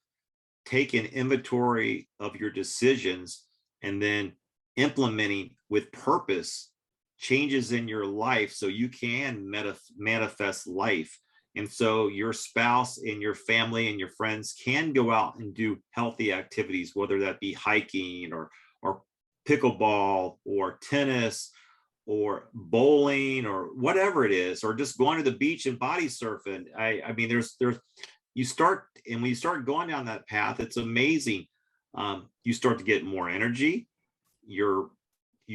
S1: taking inventory of your decisions and then implementing with purpose changes in your life so you can manifest life. And so your spouse and your family and your friends can go out and do healthy activities, whether that be hiking or pickleball or tennis or bowling or whatever it is, or just going to the beach and body surfing. I mean, there's you start, and when you start going down that path, it's amazing. You start to get more energy. You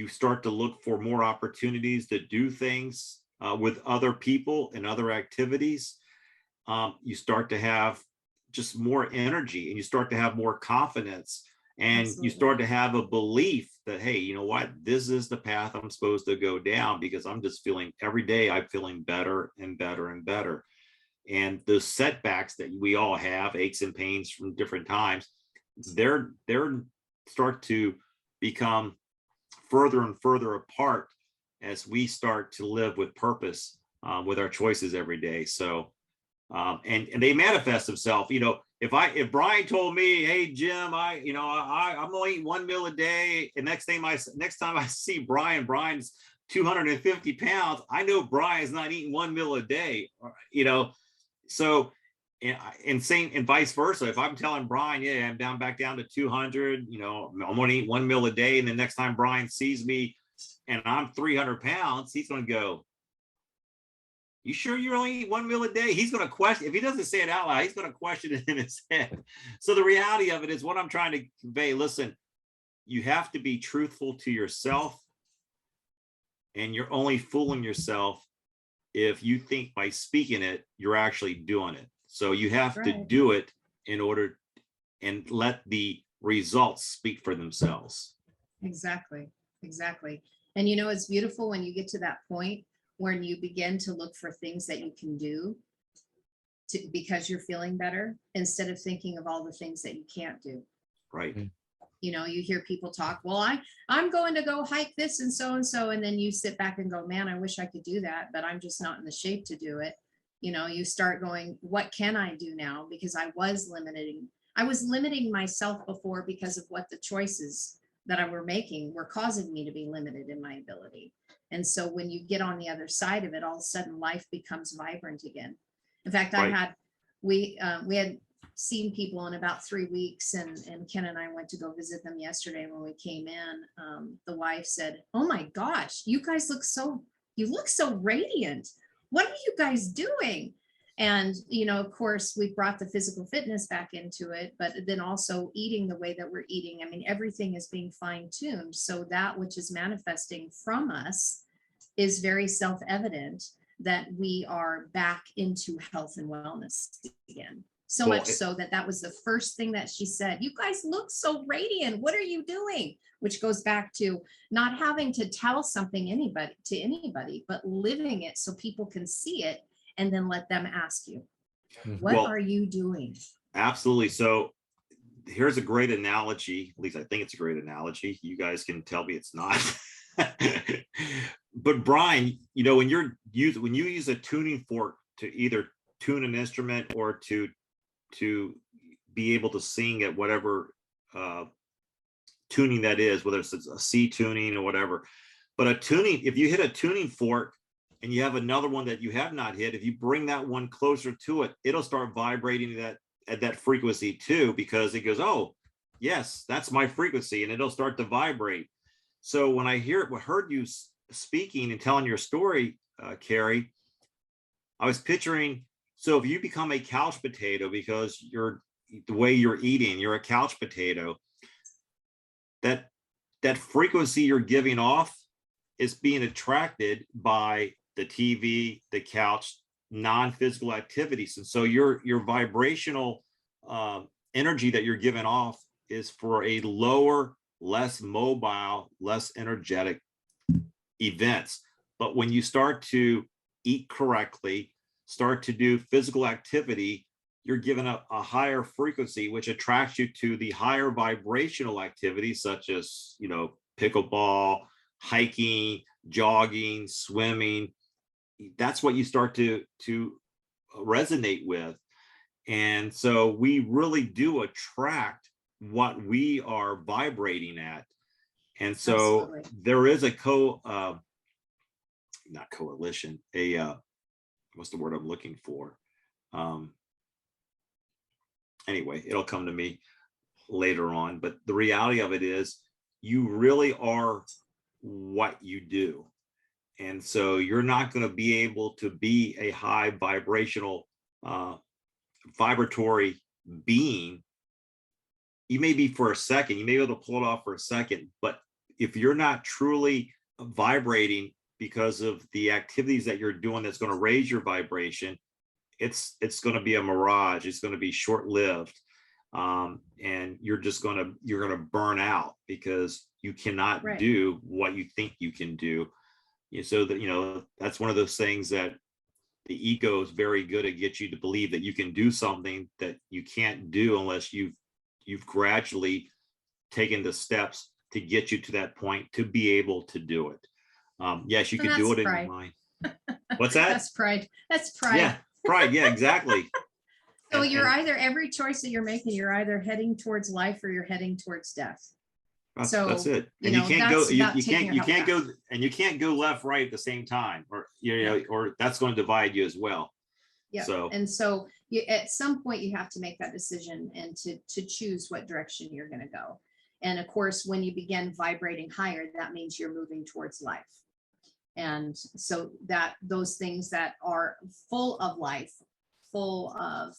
S1: start to look for more opportunities to do things with other people and other activities. You start to have just more energy, and you start to have more confidence, and
S2: Absolutely.
S1: you start to have a belief that, hey, you know what, this is the path I'm supposed to go down, because I'm just feeling every day, I'm feeling better and better and better. And the setbacks that we all have, aches and pains from different times, they're start to become further and further apart as we start to live with purpose with our choices every day. So, and they manifest themselves. If Brian told me, hey Jim, I'm only eating one meal a day, and next time I see Brian's 250 pounds, I know Brian's not eating one meal a day. So, and same and vice versa. If I'm telling Brian, yeah, I'm back down to 200, I'm going to eat one meal a day, and the next time Brian sees me and I'm 300 pounds, he's going to go, you sure you only eat one meal a day? He's going to question, if he doesn't say it out loud, he's going to question it in his head. So the reality of it is what I'm trying to convey. Listen, you have to be truthful to yourself, and you're only fooling yourself if you think by speaking it, you're actually doing it. So you have to do it in order and let the results speak for themselves.
S2: Exactly. And it's beautiful when you get to that point when you begin to look for things that you can do because you're feeling better, instead of thinking of all the things that you can't do.
S1: Right.
S2: You hear people talk, well, I'm going to go hike this and so, and then you sit back and go, man, I wish I could do that, but I'm just not in the shape to do it. You start going, what can I do now? Because I was limiting myself before because of what the choices that I were making were causing me to be limited in my ability. And so when you get on the other side of it, all of a sudden life becomes vibrant again. In fact,
S1: Right.
S2: we had seen people in about 3 weeks, and Ken and I went to go visit them yesterday. When we came in, the wife said, oh my gosh, you look so radiant. What are you guys doing? And, of course, we brought the physical fitness back into it, but then also eating the way that we're eating. I mean, everything is being fine-tuned. So that which is manifesting from us is very self-evident that we are back into health and wellness again. So much so that was the first thing that she said. You guys look so radiant. What are you doing? Which goes back to not having to tell something to anybody, but living it so people can see it, and then let them ask you, what are you doing?
S1: Absolutely. So here's a great analogy. At least I think it's a great analogy. You guys can tell me it's not. But Brian, when you use a tuning fork to either tune an instrument or to be able to sing at whatever tuning that is, whether it's a C tuning or whatever. But a tuning, if you hit a tuning fork and you have another one that you have not hit, if you bring that one closer to it, it'll start vibrating at that frequency too, because it goes, oh, yes, that's my frequency, and it'll start to vibrate. So when I heard you speaking and telling your story, Carrie, I was picturing, so if you become a couch potato because the way you're eating, you're a couch potato, that frequency you're giving off is being attracted by the TV, the couch, non-physical activities. And so your vibrational energy that you're giving off is for a lower, less mobile, less energetic events. But when you start to eat correctly, start to do physical activity, you're given a higher frequency, which attracts you to the higher vibrational activities, such as, pickleball, hiking, jogging, swimming. That's what you start to resonate with. And so we really do attract what we are vibrating at. And so
S2: Absolutely.
S1: there is a not coalition, what's the word I'm looking for? Anyway, it'll come to me later on. But the reality of it is you really are what you do. And so you're not going to be able to be a high vibrational, vibratory being. You may be for a second, you may be able to pull it off for a second, but if you're not truly vibrating because of the activities that you're doing that's going to raise your vibration, it's going to be a mirage. It's going to be short-lived, and you're going to burn out because you cannot do what you think you can do. So that that's one of those things that the ego is very good at, get you to believe that you can do something that you can't do unless you've gradually taken the steps to get you to that point to be able to do it. Yes, you can do it in your mind. What's that?
S2: That's pride. That's pride.
S1: Yeah, pride. Yeah, exactly.
S2: So you're either, every choice that you're making, you're either heading towards life or you're heading towards death.
S1: That's
S2: So
S1: it. And
S2: you
S1: you can't go. You
S2: taking your
S1: can't
S2: health
S1: go, and you can't go left, right at the same time, or or that's going to divide you as well.
S2: Yeah.
S1: So
S2: And so at some point you have to make that decision and to choose what direction you're going to go. And of course, when you begin vibrating higher, that means you're moving towards life. And so that those things that are full of life, full of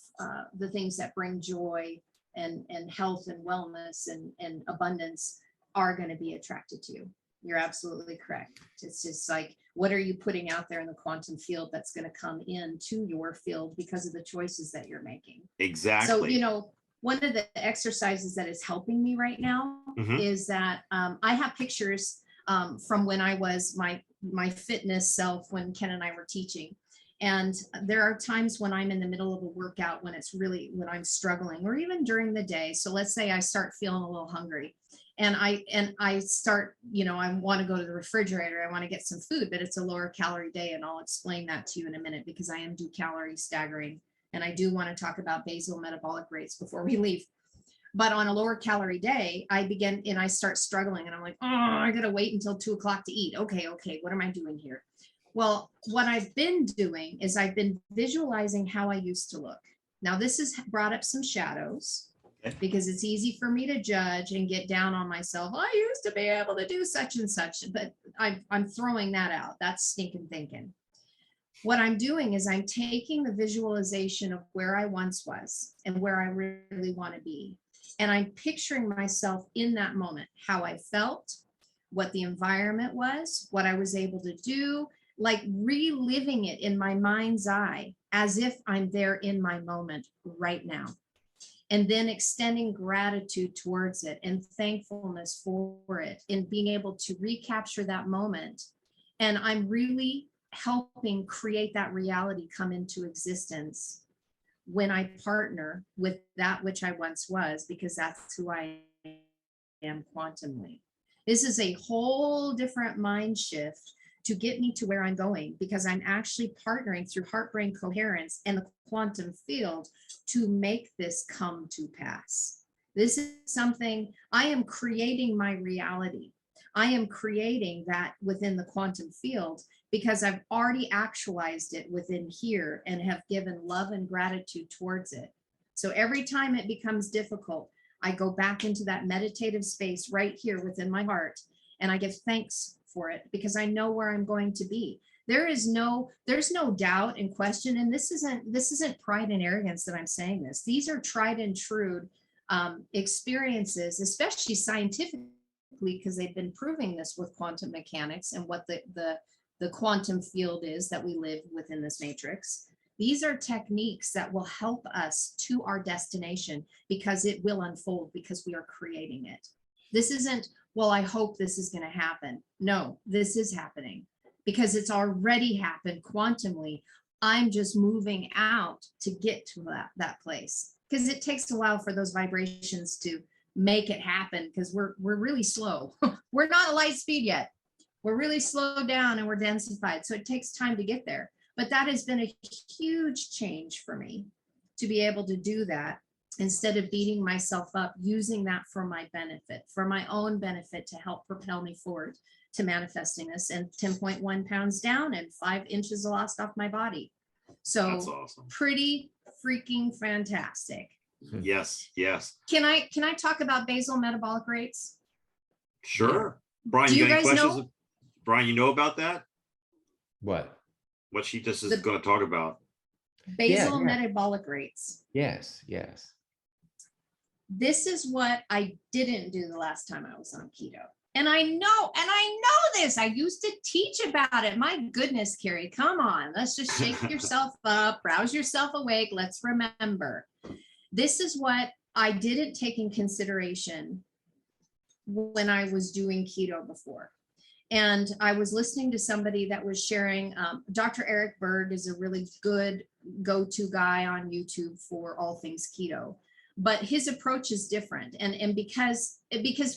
S2: the things that bring joy and health and wellness and abundance are going to be attracted to you. You're absolutely correct. It's just like, what are you putting out there in the quantum field that's going to come into your field because of the choices that you're making?
S1: exactly.
S2: So, one of the exercises that is helping me right now is that I have pictures from when I was my fitness self, when Ken and I were teaching. And there are times when I'm in the middle of a workout, when I'm struggling, or even during the day. So let's say I start feeling a little hungry and I start, I want to go to the refrigerator. I want to get some food, but it's a lower calorie day. And I'll explain that to you in a minute, because I do calorie staggering. And I do want to talk about basal metabolic rates before we leave. But on a lower calorie day, I start struggling, and I'm like, oh, I got to wait until 2:00 to eat. Okay. What am I doing here? Well, what I've been doing is I've been visualizing how I used to look. Now, this has brought up some shadows because it's easy for me to judge and get down on myself. I used to be able to do such and such, but I'm throwing that out. That's stinking thinking. What I'm doing is I'm taking the visualization of where I once was and where I really want to be. And I'm picturing myself in that moment, how I felt, what the environment was, what I was able to do, like reliving it in my mind's eye as if I'm there in my moment right now. And then extending gratitude towards it and thankfulness for it, and being able to recapture that moment. And I'm really helping create that reality come into existence when I partner with that which I once was, because that's who I am quantumly. This is a whole different mind shift to get me to where I'm going, because I'm actually partnering through heart-brain coherence and the quantum field to make this come to pass. This is something I am creating my reality. I am creating that within the quantum field because I've already actualized it within here and have given love and gratitude towards it. So every time it becomes difficult, I go back into that meditative space right here within my heart, and I give thanks for it because I know where I'm going to be. There's no doubt and question. And this isn't pride and arrogance that I'm saying this. These are tried and true experiences, especially scientifically, because they've been proving this with quantum mechanics and what the quantum field is that we live within this matrix. These are techniques that will help us to our destination because it will unfold because we are creating it. This isn't, well, I hope this is going to happen. No, this is happening because it's already happened quantumly. I'm just moving out to get to that place because it takes a while for those vibrations to make it happen because we're really slow. We're not at light speed yet. We're really slowed down and we're densified. So it takes time to get there. But that has been a huge change for me to be able to do that instead of beating myself up, using that for my benefit, for my own benefit to help propel me forward to manifesting this, and 10.1 pounds down and 5 inches lost off my body. So
S1: That's awesome.
S2: Pretty freaking fantastic.
S1: Yes, yes.
S2: Can I talk about basal metabolic rates?
S1: Sure. Brian,
S2: Do
S1: you
S2: you
S1: got any
S2: guys
S1: questions?
S2: know?
S1: Brian, you know about that?
S3: What?
S1: What she just is going to talk about?
S2: Basal
S3: Yeah.
S2: metabolic rates.
S3: Yes.
S2: This is what I didn't do the last time I was on keto. And I know this. I used to teach about it. My goodness, Carrie, come on. Let's just shake yourself up, rouse yourself awake. Let's remember. This is what I didn't take in consideration when I was doing keto before. And I was listening to somebody that was sharing, Dr. Eric Berg is a really good go-to guy on YouTube for all things keto, but his approach is different. And because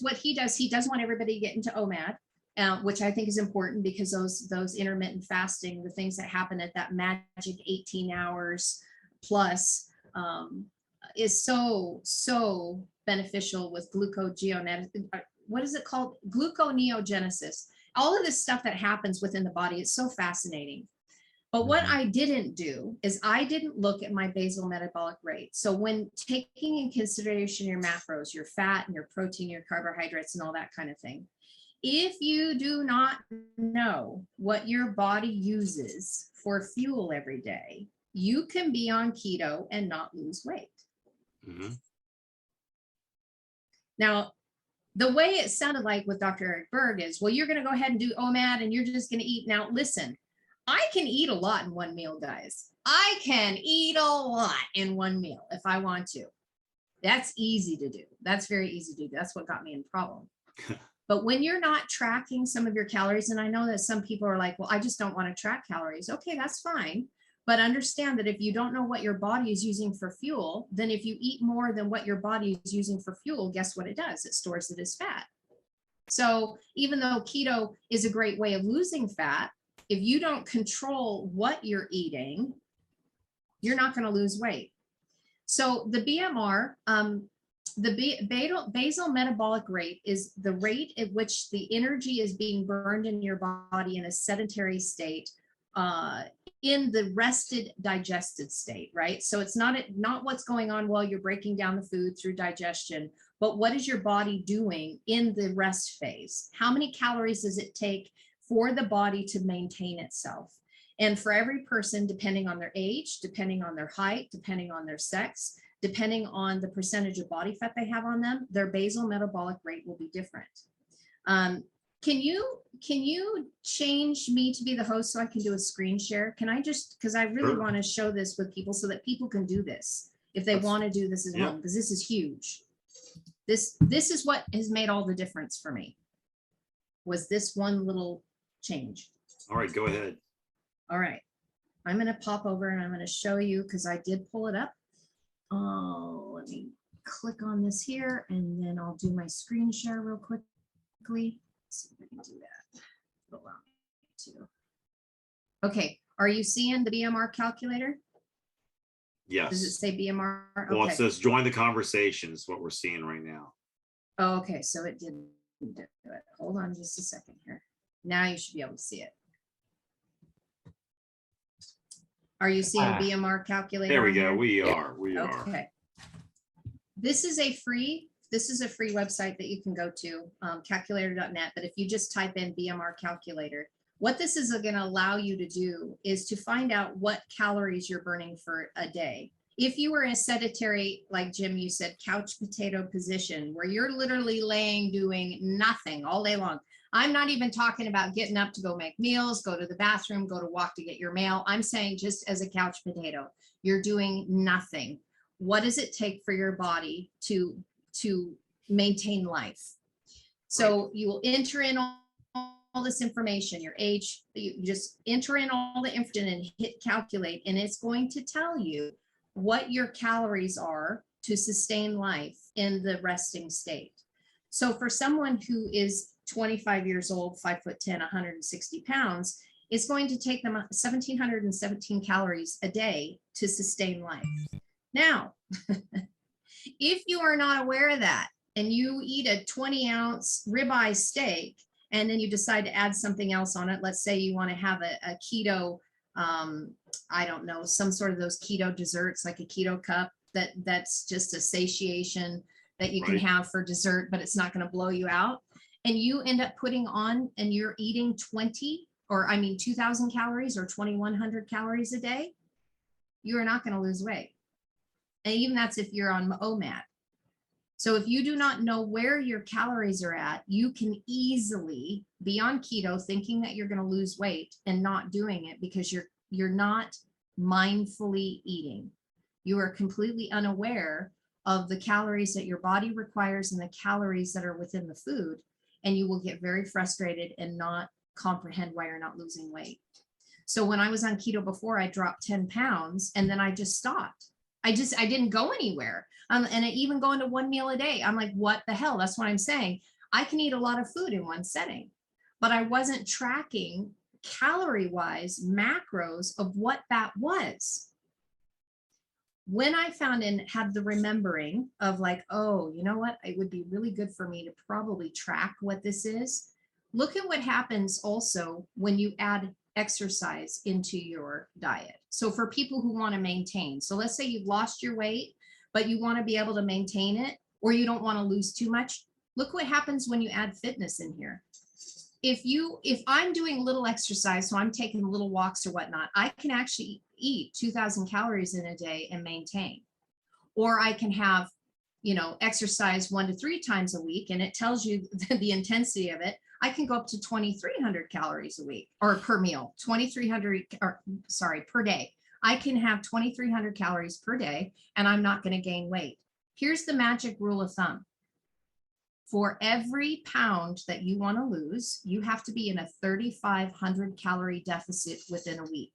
S2: what he does want everybody to get into OMAD, which I think is important because those intermittent fasting, the things that happen at that magic 18 hours plus is so beneficial with what is it called? Gluconeogenesis. All of this stuff that happens within the body, it's so fascinating. But what I didn't do is I didn't look at my basal metabolic rate. So when taking in consideration your macros, your fat and your protein, your carbohydrates and all that kind of thing, if you do not know what your body uses for fuel every day, you can be on keto and not lose weight.
S1: Mm-hmm.
S2: Now, the way it sounded like with Dr. Eric Berg is, well, you're going to go ahead and do OMAD and you're just going to eat. Now, listen, I can eat a lot in one meal, guys. I can eat a lot in one meal if I want to. That's easy to do. That's very easy to do. That's what got me in problem. But when you're not tracking some of your calories, and I know that some people are like, well, I just don't want to track calories. Okay, that's fine. But understand that if you don't know what your body is using for fuel, then if you eat more than what your body is using for fuel, guess what it does? It stores it as fat. So even though keto is a great way of losing fat, if you don't control what you're eating, you're not going to lose weight. So the BMR, the basal metabolic rate is the rate at which the energy is being burned in your body in a sedentary state, in the rested digested state, right? So it's not what's going on while you're breaking down the food through digestion, but what is your body doing in the rest phase? How many calories does it take for the body to maintain itself? And for every person, depending on their age, depending on their height, depending on their sex, depending on the percentage of body fat they have on them, their basal metabolic rate will be different. Can you change me to be the host so I can do a screen share? Can I just, because I really want to show this with people so that people can do this if they want to do this at home, because this is huge. This is what has made all the difference for me, was this one little change.
S1: All right, go ahead.
S2: All right, I'm going to pop over and I'm going to show you because I did pull it up. Oh, let me click on this here and then I'll do my screen share real quickly. Let's see if I can do that. It'll allow me to. Okay, are you seeing the BMR calculator? Does it
S1: Yes.
S2: say BMR?
S1: Well, it
S2: Okay.
S1: says join the conversation is what we're seeing right now.
S2: Oh, okay, so it didn't do it. Hold on just a second here. Now you should be able to see it. Are you seeing BMR calculator?
S1: There we
S2: on
S1: go.
S2: here?
S1: We are.
S2: Okay. This is a free website that you can go to, calculator.net. But if you just type in BMR calculator, what this is going to allow you to do is to find out what calories you're burning for a day. If you were in a sedentary, like Jim, you said, couch potato position, where you're literally laying doing nothing all day long. I'm not even talking about getting up to go make meals, go to the bathroom, go to walk to get your mail. I'm saying just as a couch potato, you're doing nothing. What does it take for your body to maintain life? So you will enter in all this information, your age, you just enter in all the information and hit calculate, and it's going to tell you what your calories are to sustain life in the resting state. So for someone who is 25 years old, 5'10", 160 pounds, it's going to take them 1,717 calories a day to sustain life. Now, if you are not aware of that and you eat a 20-ounce ribeye steak and then you decide to add something else on it, let's say you want to have a keto, I don't know, some sort of those keto desserts, like a keto cup, that's just a satiation that you can have for dessert, but it's not going to blow you out. And you end up putting on and you're eating 2,000 calories or 2,100 calories a day, you are not going to lose weight. And even that's if you're on OMAD. So if you do not know where your calories are at, you can easily be on keto thinking that you're going to lose weight and not doing it because you're not mindfully eating. You are completely unaware of the calories that your body requires and the calories that are within the food. And you will get very frustrated and not comprehend why you're not losing weight. So when I was on keto before, I dropped 10 pounds and then I just stopped. I didn't go anywhere. And I even go into one meal a day. I'm like, what the hell? That's what I'm saying. I can eat a lot of food in one setting, but I wasn't tracking calorie-wise macros of what that was. When I found and had the remembering of like, oh, you know what? It would be really good for me to probably track what this is. Look at what happens also when you add exercise into your diet. So for people who want to maintain, so let's say you've lost your weight, but you want to be able to maintain it, or you don't want to lose too much. Look what happens when you add fitness in here. If I'm doing little exercise, so I'm taking little walks or whatnot, I can actually eat 2,000 calories in a day and maintain. Or I can have, exercise 1 to 3 times a week, and it tells you the intensity of it. I can go up to 2,300 calories a week or per meal, 2,300, per day. I can have 2,300 calories per day and I'm not going to gain weight. Here's the magic rule of thumb. For every pound that you want to lose, you have to be in a 3,500 calorie deficit within a week.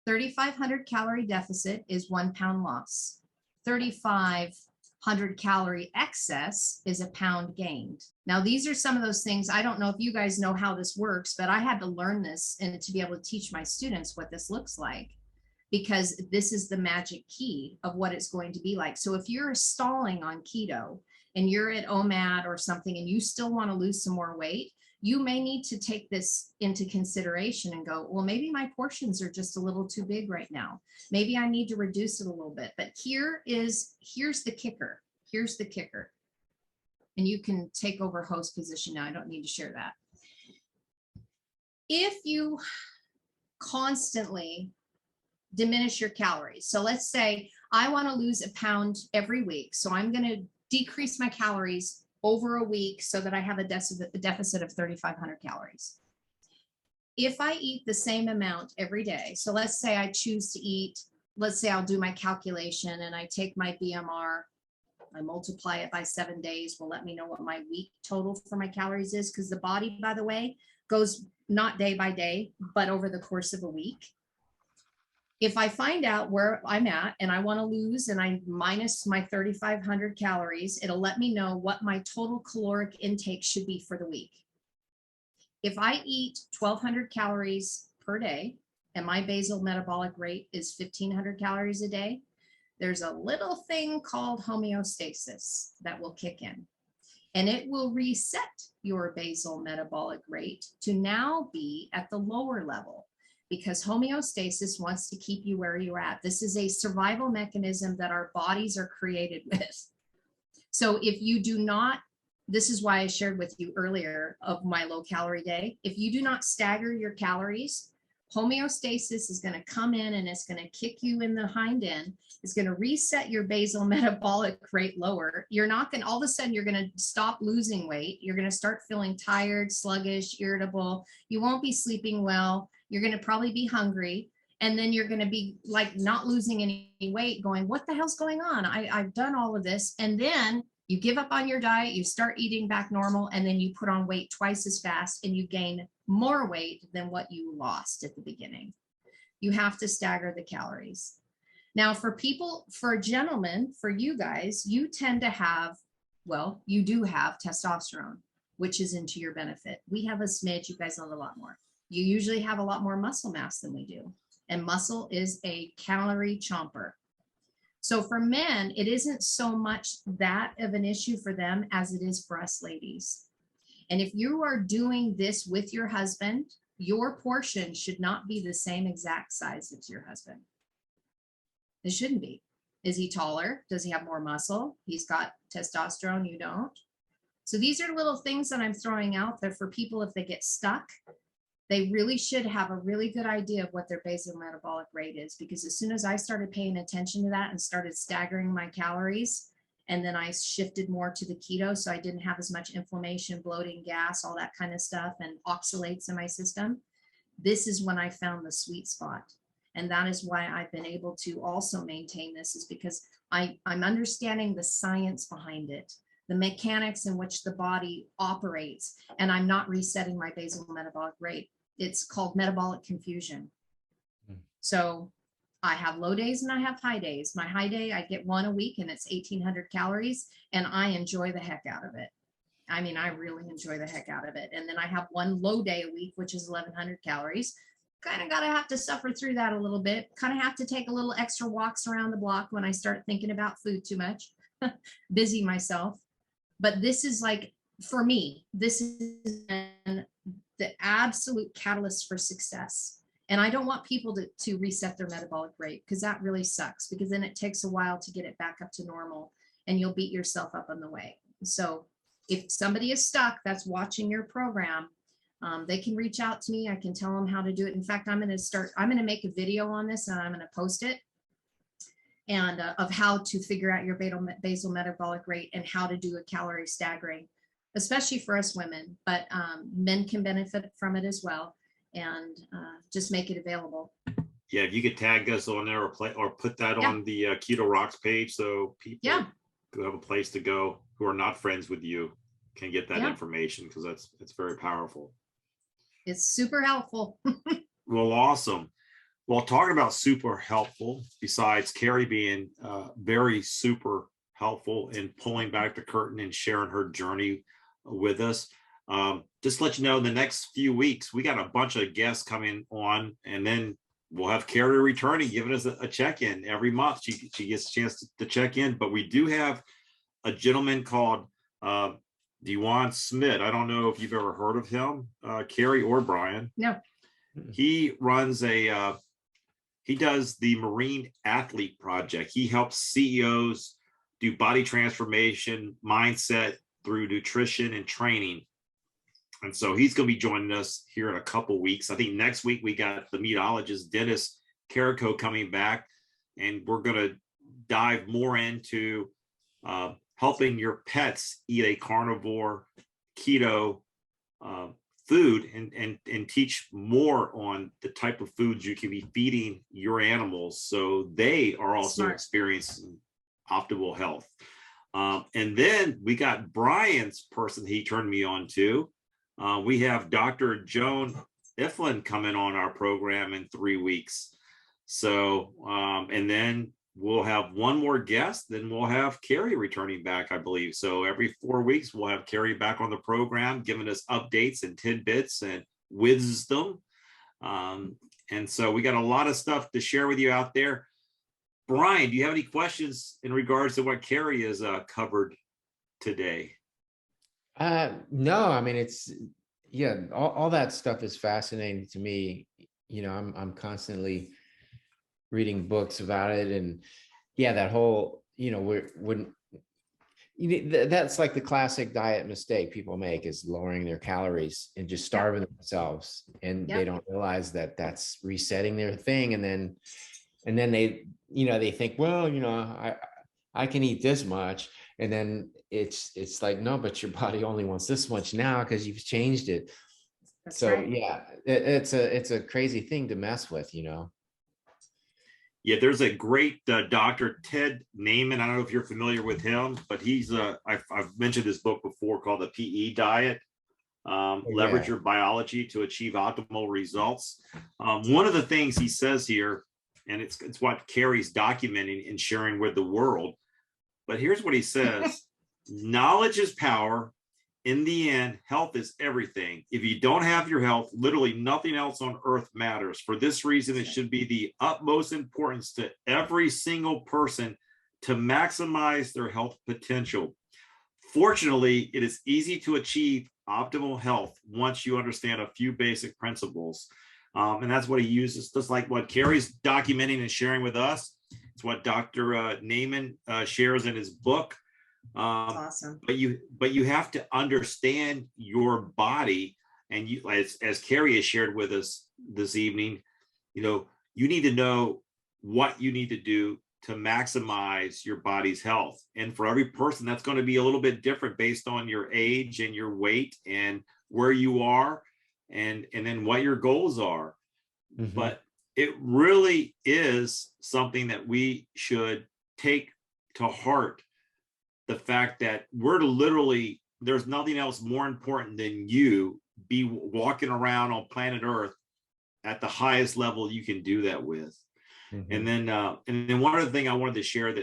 S2: 3,500 calorie deficit is 1 pound loss. 3,500 calorie excess is a pound gained. Now, these are some of those things. I don't know if you guys know how this works, but I had to learn this and to be able to teach my students what this looks like, because this is the magic key of what it's going to be like. So if you're stalling on keto and you're at OMAD or something and you still want to lose some more weight, you may need to take this into consideration and go, well, maybe my portions are just a little too big right now. Maybe I need to reduce it a little bit. But here's the kicker. Here's the kicker. And you can take over host position now. I don't need to share that. If you constantly diminish your calories, so let's say I want to lose a pound every week, so I'm going to decrease my calories over a week so that I have a deficit of 3,500 calories. If I eat the same amount every day, so let's say I choose to eat, let's say I'll do my calculation and I take my BMR, I multiply it by 7 days, will let me know what my week total for my calories is, because the body, by the way, goes not day by day, but over the course of a week. If I find out where I'm at and I want to lose and I minus my 3,500 calories, it'll let me know what my total caloric intake should be for the week. If I eat 1,200 calories per day and my basal metabolic rate is 1,500 calories a day, there's a little thing called homeostasis that will kick in. And it will reset your basal metabolic rate to now be at the lower level, because homeostasis wants to keep you where you're at. This is a survival mechanism that our bodies are created with. So if you do not, this is why I shared with you earlier of my low calorie day. If you do not stagger your calories, homeostasis is going to come in and it's going to kick you in the hind end. It's going to reset your basal metabolic rate lower. You're not going to, all of a sudden, you're going to stop losing weight. You're going to start feeling tired, sluggish, irritable. You won't be sleeping well. You're going to probably be hungry. And then you're going to be like not losing any weight, going, what the hell's going on? I've done all of this. And then you give up on your diet, you start eating back normal, and then you put on weight twice as fast and you gain more weight than what you lost at the beginning. You have to stagger the calories. Now, for people, for gentlemen, for you guys, you tend to have, well, you do have testosterone, which is into your benefit. We have a smidge, you guys have a lot more. You usually have a lot more muscle mass than we do. And muscle is a calorie chomper. So for men, it isn't so much that of an issue for them as it is for us ladies. And if you are doing this with your husband, your portion should not be the same exact size as your husband. It shouldn't be. Is he taller? Does he have more muscle? He's got testosterone, you don't. So these are little things that I'm throwing out there for people if they get stuck. They really should have a really good idea of what their basal metabolic rate is, because as soon as I started paying attention to that and started staggering my calories, and then I shifted more to the keto, so I didn't have as much inflammation, bloating, gas, all that kind of stuff, and oxalates in my system, this is when I found the sweet spot. And that is why I've been able to also maintain this, is because I'm understanding the science behind it, the mechanics in which the body operates, and I'm not resetting my basal metabolic rate. It's called metabolic confusion. So I have low days and I have high days. My high day, I get one a week and it's 1,800 calories and I enjoy the heck out of it. I mean, I really enjoy the heck out of it. And then I have one low day a week, which is 1,100 calories. Kind of got to have to suffer through that a little bit. Kind of have to take a little extra walks around the block when I start thinking about food too much. Busy myself. But this is like, for me, this is the absolute catalyst for success. And I don't want people to reset their metabolic rate, because that really sucks, because then it takes a while to get it back up to normal and you'll beat yourself up on the way. So if somebody is stuck that's watching your program, they can reach out to me. I can tell them how to do it. In fact, I'm going to make a video on this and I'm going to post it, and of how to figure out your basal metabolic rate and how to do a calorie staggering, especially for us women, but men can benefit from it as well, and just make it available.
S1: Yeah, if you could tag us on there or put that on the Keto Rocks page, so people who have a place to go who are not friends with you can get that information, because it's very powerful.
S2: It's super helpful.
S1: Well, awesome. Well, talking about super helpful, besides Carrie being very super helpful in pulling back the curtain and sharing her journey with us, just let you know, in the next few weeks, we got a bunch of guests coming on, and then we'll have Carrie returning, giving us a check-in every month. She gets a chance to check in, but we do have a gentleman called Dejuan Smith. I don't know if you've ever heard of him, Carrie or Brian.
S2: No.
S1: He runs he does the Marine Athlete Project. He helps CEOs do body transformation, mindset through nutrition and training. And so he's going to be joining us here in a couple weeks. I think next week we got the meatologist Dennis Carrico coming back, and we're going to dive more into helping your pets eat a carnivore keto food, and teach more on the type of foods you can be feeding your animals, so they are also experiencing optimal health. And then we got Brian's person he turned me on to. We have Dr. Joan Iflin coming on our program in 3 weeks. So, and then we'll have one more guest, then we'll have Carrie returning back, I believe. So every 4 weeks, we'll have Carrie back on the program, giving us updates and tidbits and wisdom. And so we got a lot of stuff to share with you out there. Brian, do you have any questions in regards to what Carrie has covered today?
S3: No, I mean, all that stuff is fascinating to me. I'm constantly reading books about it, and that whole, that's like the classic diet mistake people make, is lowering their calories and just starving themselves, and they don't realize that that's resetting their thing. And then they think, well, I can eat this much, and then it's like, no, but your body only wants this much now because you've changed it.
S2: That's
S3: So
S2: right.
S3: it's a crazy thing to mess with,
S1: Yeah, there's a great Dr. Ted Naiman. I don't know if you're familiar with him, but he's I've mentioned his book before, called the PE Diet. Leverage your biology to achieve optimal results. One of the things he says here, and it's what Carrie's documenting and sharing with the world, but here's what he says: knowledge is power. In the end, health is everything. If you don't have your health, literally nothing else on earth matters. For this reason, it should be the utmost importance to every single person to maximize their health potential. Fortunately, it is easy to achieve optimal health once you understand a few basic principles. And that's what he uses, just like what Carrie's documenting and sharing with us. It's what Dr. Naiman shares in his book.
S2: Awesome.
S1: But you have to understand your body, and you, as Carrie has shared with us this evening, you need to know what you need to do to maximize your body's health. And for every person, that's going to be a little bit different based on your age and your weight and where you are, and then what your goals are. Mm-hmm. But it really is something that we should take to heart, the fact that there's nothing else more important than you be walking around on planet Earth at the highest level you can do that with. Mm-hmm. And then one other thing I wanted to share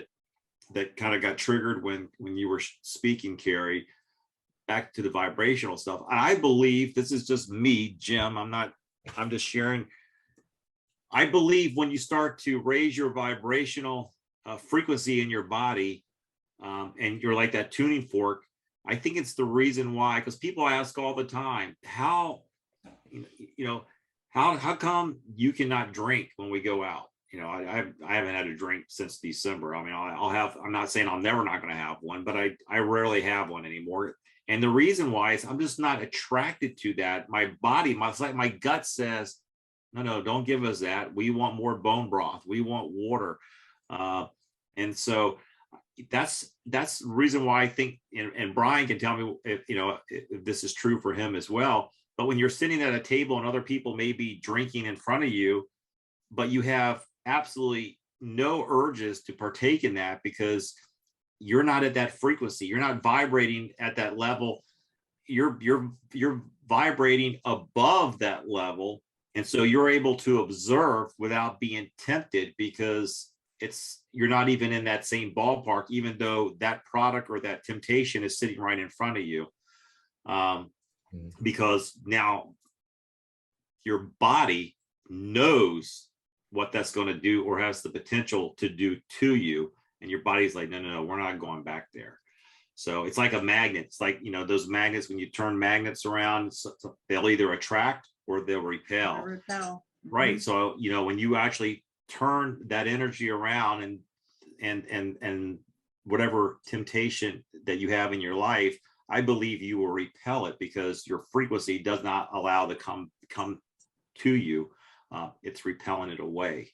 S1: that kind of got triggered when you were speaking, Carrie, back to the vibrational stuff. I believe, this is just me, Jim, I'm just sharing. I believe when you start to raise your vibrational frequency in your body, and you're like that tuning fork, I think it's the reason why, because people ask all the time, how come you cannot drink when we go out? I haven't had a drink since December. I mean, I'm not saying I'm never not going to have one, but I rarely have one anymore. And the reason why is I'm just not attracted to that. My body, my gut says, no, don't give us that. We want more bone broth. We want water. And so that's the reason why I think, and Brian can tell me if this is true for him as well. But when you're sitting at a table and other people may be drinking in front of you, but you have absolutely no urges to partake in that because you're not at that frequency. You're not vibrating at that level. You're vibrating above that level. And so you're able to observe without being tempted, because you're not even in that same ballpark, even though that product or that temptation is sitting right in front of you. Because now your body knows what that's going to do or has the potential to do to you. And your body's like, no, we're not going back there. So it's like a magnet. It's like, those magnets, when you turn magnets around, they'll either attract or they'll repel. Right. So, when you actually turn that energy around and whatever temptation that you have in your life, I believe you will repel it because your frequency does not allow to come to you. It's repelling it away.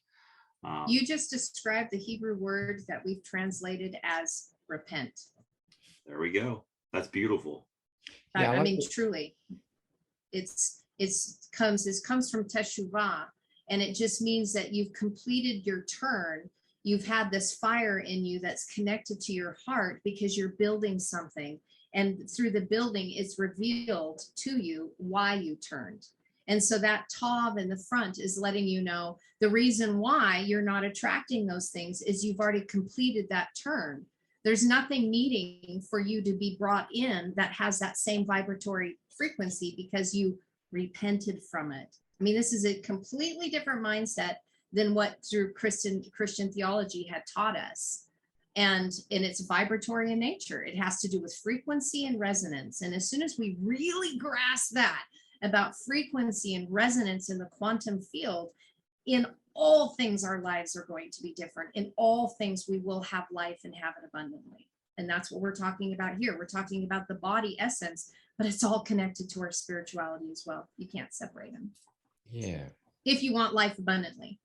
S2: You just described the Hebrew word that we've translated as repent.
S1: There we go. That's beautiful.
S2: Yeah, I mean, truly, it comes from teshuvah, and it just means that you've completed your turn. You've had this fire in you that's connected to your heart because you're building something. And through the building, it's revealed to you why you turned. And so that tav in the front is letting you know the reason why you're not attracting those things is you've already completed that turn. There's nothing needing for you to be brought in that has that same vibratory frequency because you repented from it. I mean, this is a completely different mindset than what through Christian theology had taught us. And it's vibratory in nature. It has to do with frequency and resonance. And as soon as we really grasp that about frequency and resonance in the quantum field, in all things, our lives are going to be different. In all things, we will have life and have it abundantly. And that's what we're talking about here. We're talking about the body essence, but it's all connected to our spirituality as well. You can't separate them.
S3: Yeah.
S2: If you want life abundantly.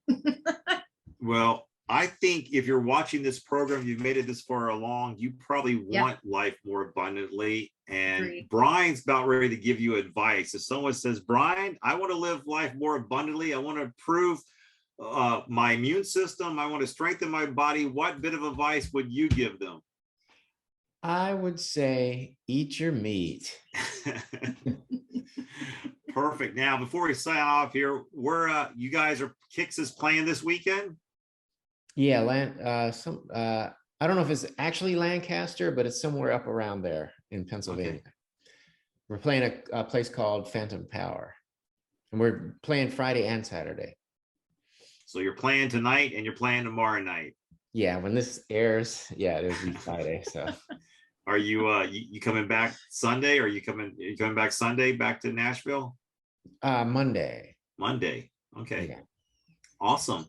S1: Well, I think if you're watching this program, you've made it this far along, you probably want life more abundantly. And
S2: Agreed.
S1: Brian's about ready to give you advice. If someone says, Brian, I want to live life more abundantly, I want to improve my immune system, I want to strengthen my body, what bit of advice would you give them?
S3: I would say eat your meat.
S1: Perfect. Now, before we sign off here, where you guys are, Kix is playing this weekend?
S3: Yeah, I don't know if it's actually Lancaster, but it's somewhere up around there in Pennsylvania. Okay. We're playing a place called Phantom Power, and we're playing Friday and Saturday.
S1: So you're playing tonight and you're playing tomorrow night.
S3: Yeah, when this airs, yeah, it'll be Friday. So,
S1: are you coming back Sunday? Or are you coming back Sunday back to Nashville?
S3: Monday.
S1: Monday. Okay.
S3: Yeah.
S1: Awesome.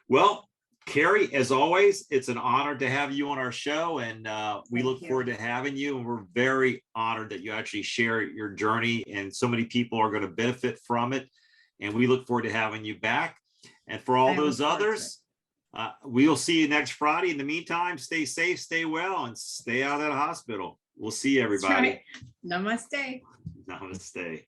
S1: Well, Carrie, as always, it's an honor to have you on our show, and we look forward to having you. And we're very honored that you actually share your journey, and so many people are going to benefit from it. And we look forward to having you back. And for all those others, we'll see you next Friday. In the meantime, stay safe, stay well, and stay out of that hospital. We'll see everybody.
S2: That's right. Namaste.
S1: Namaste.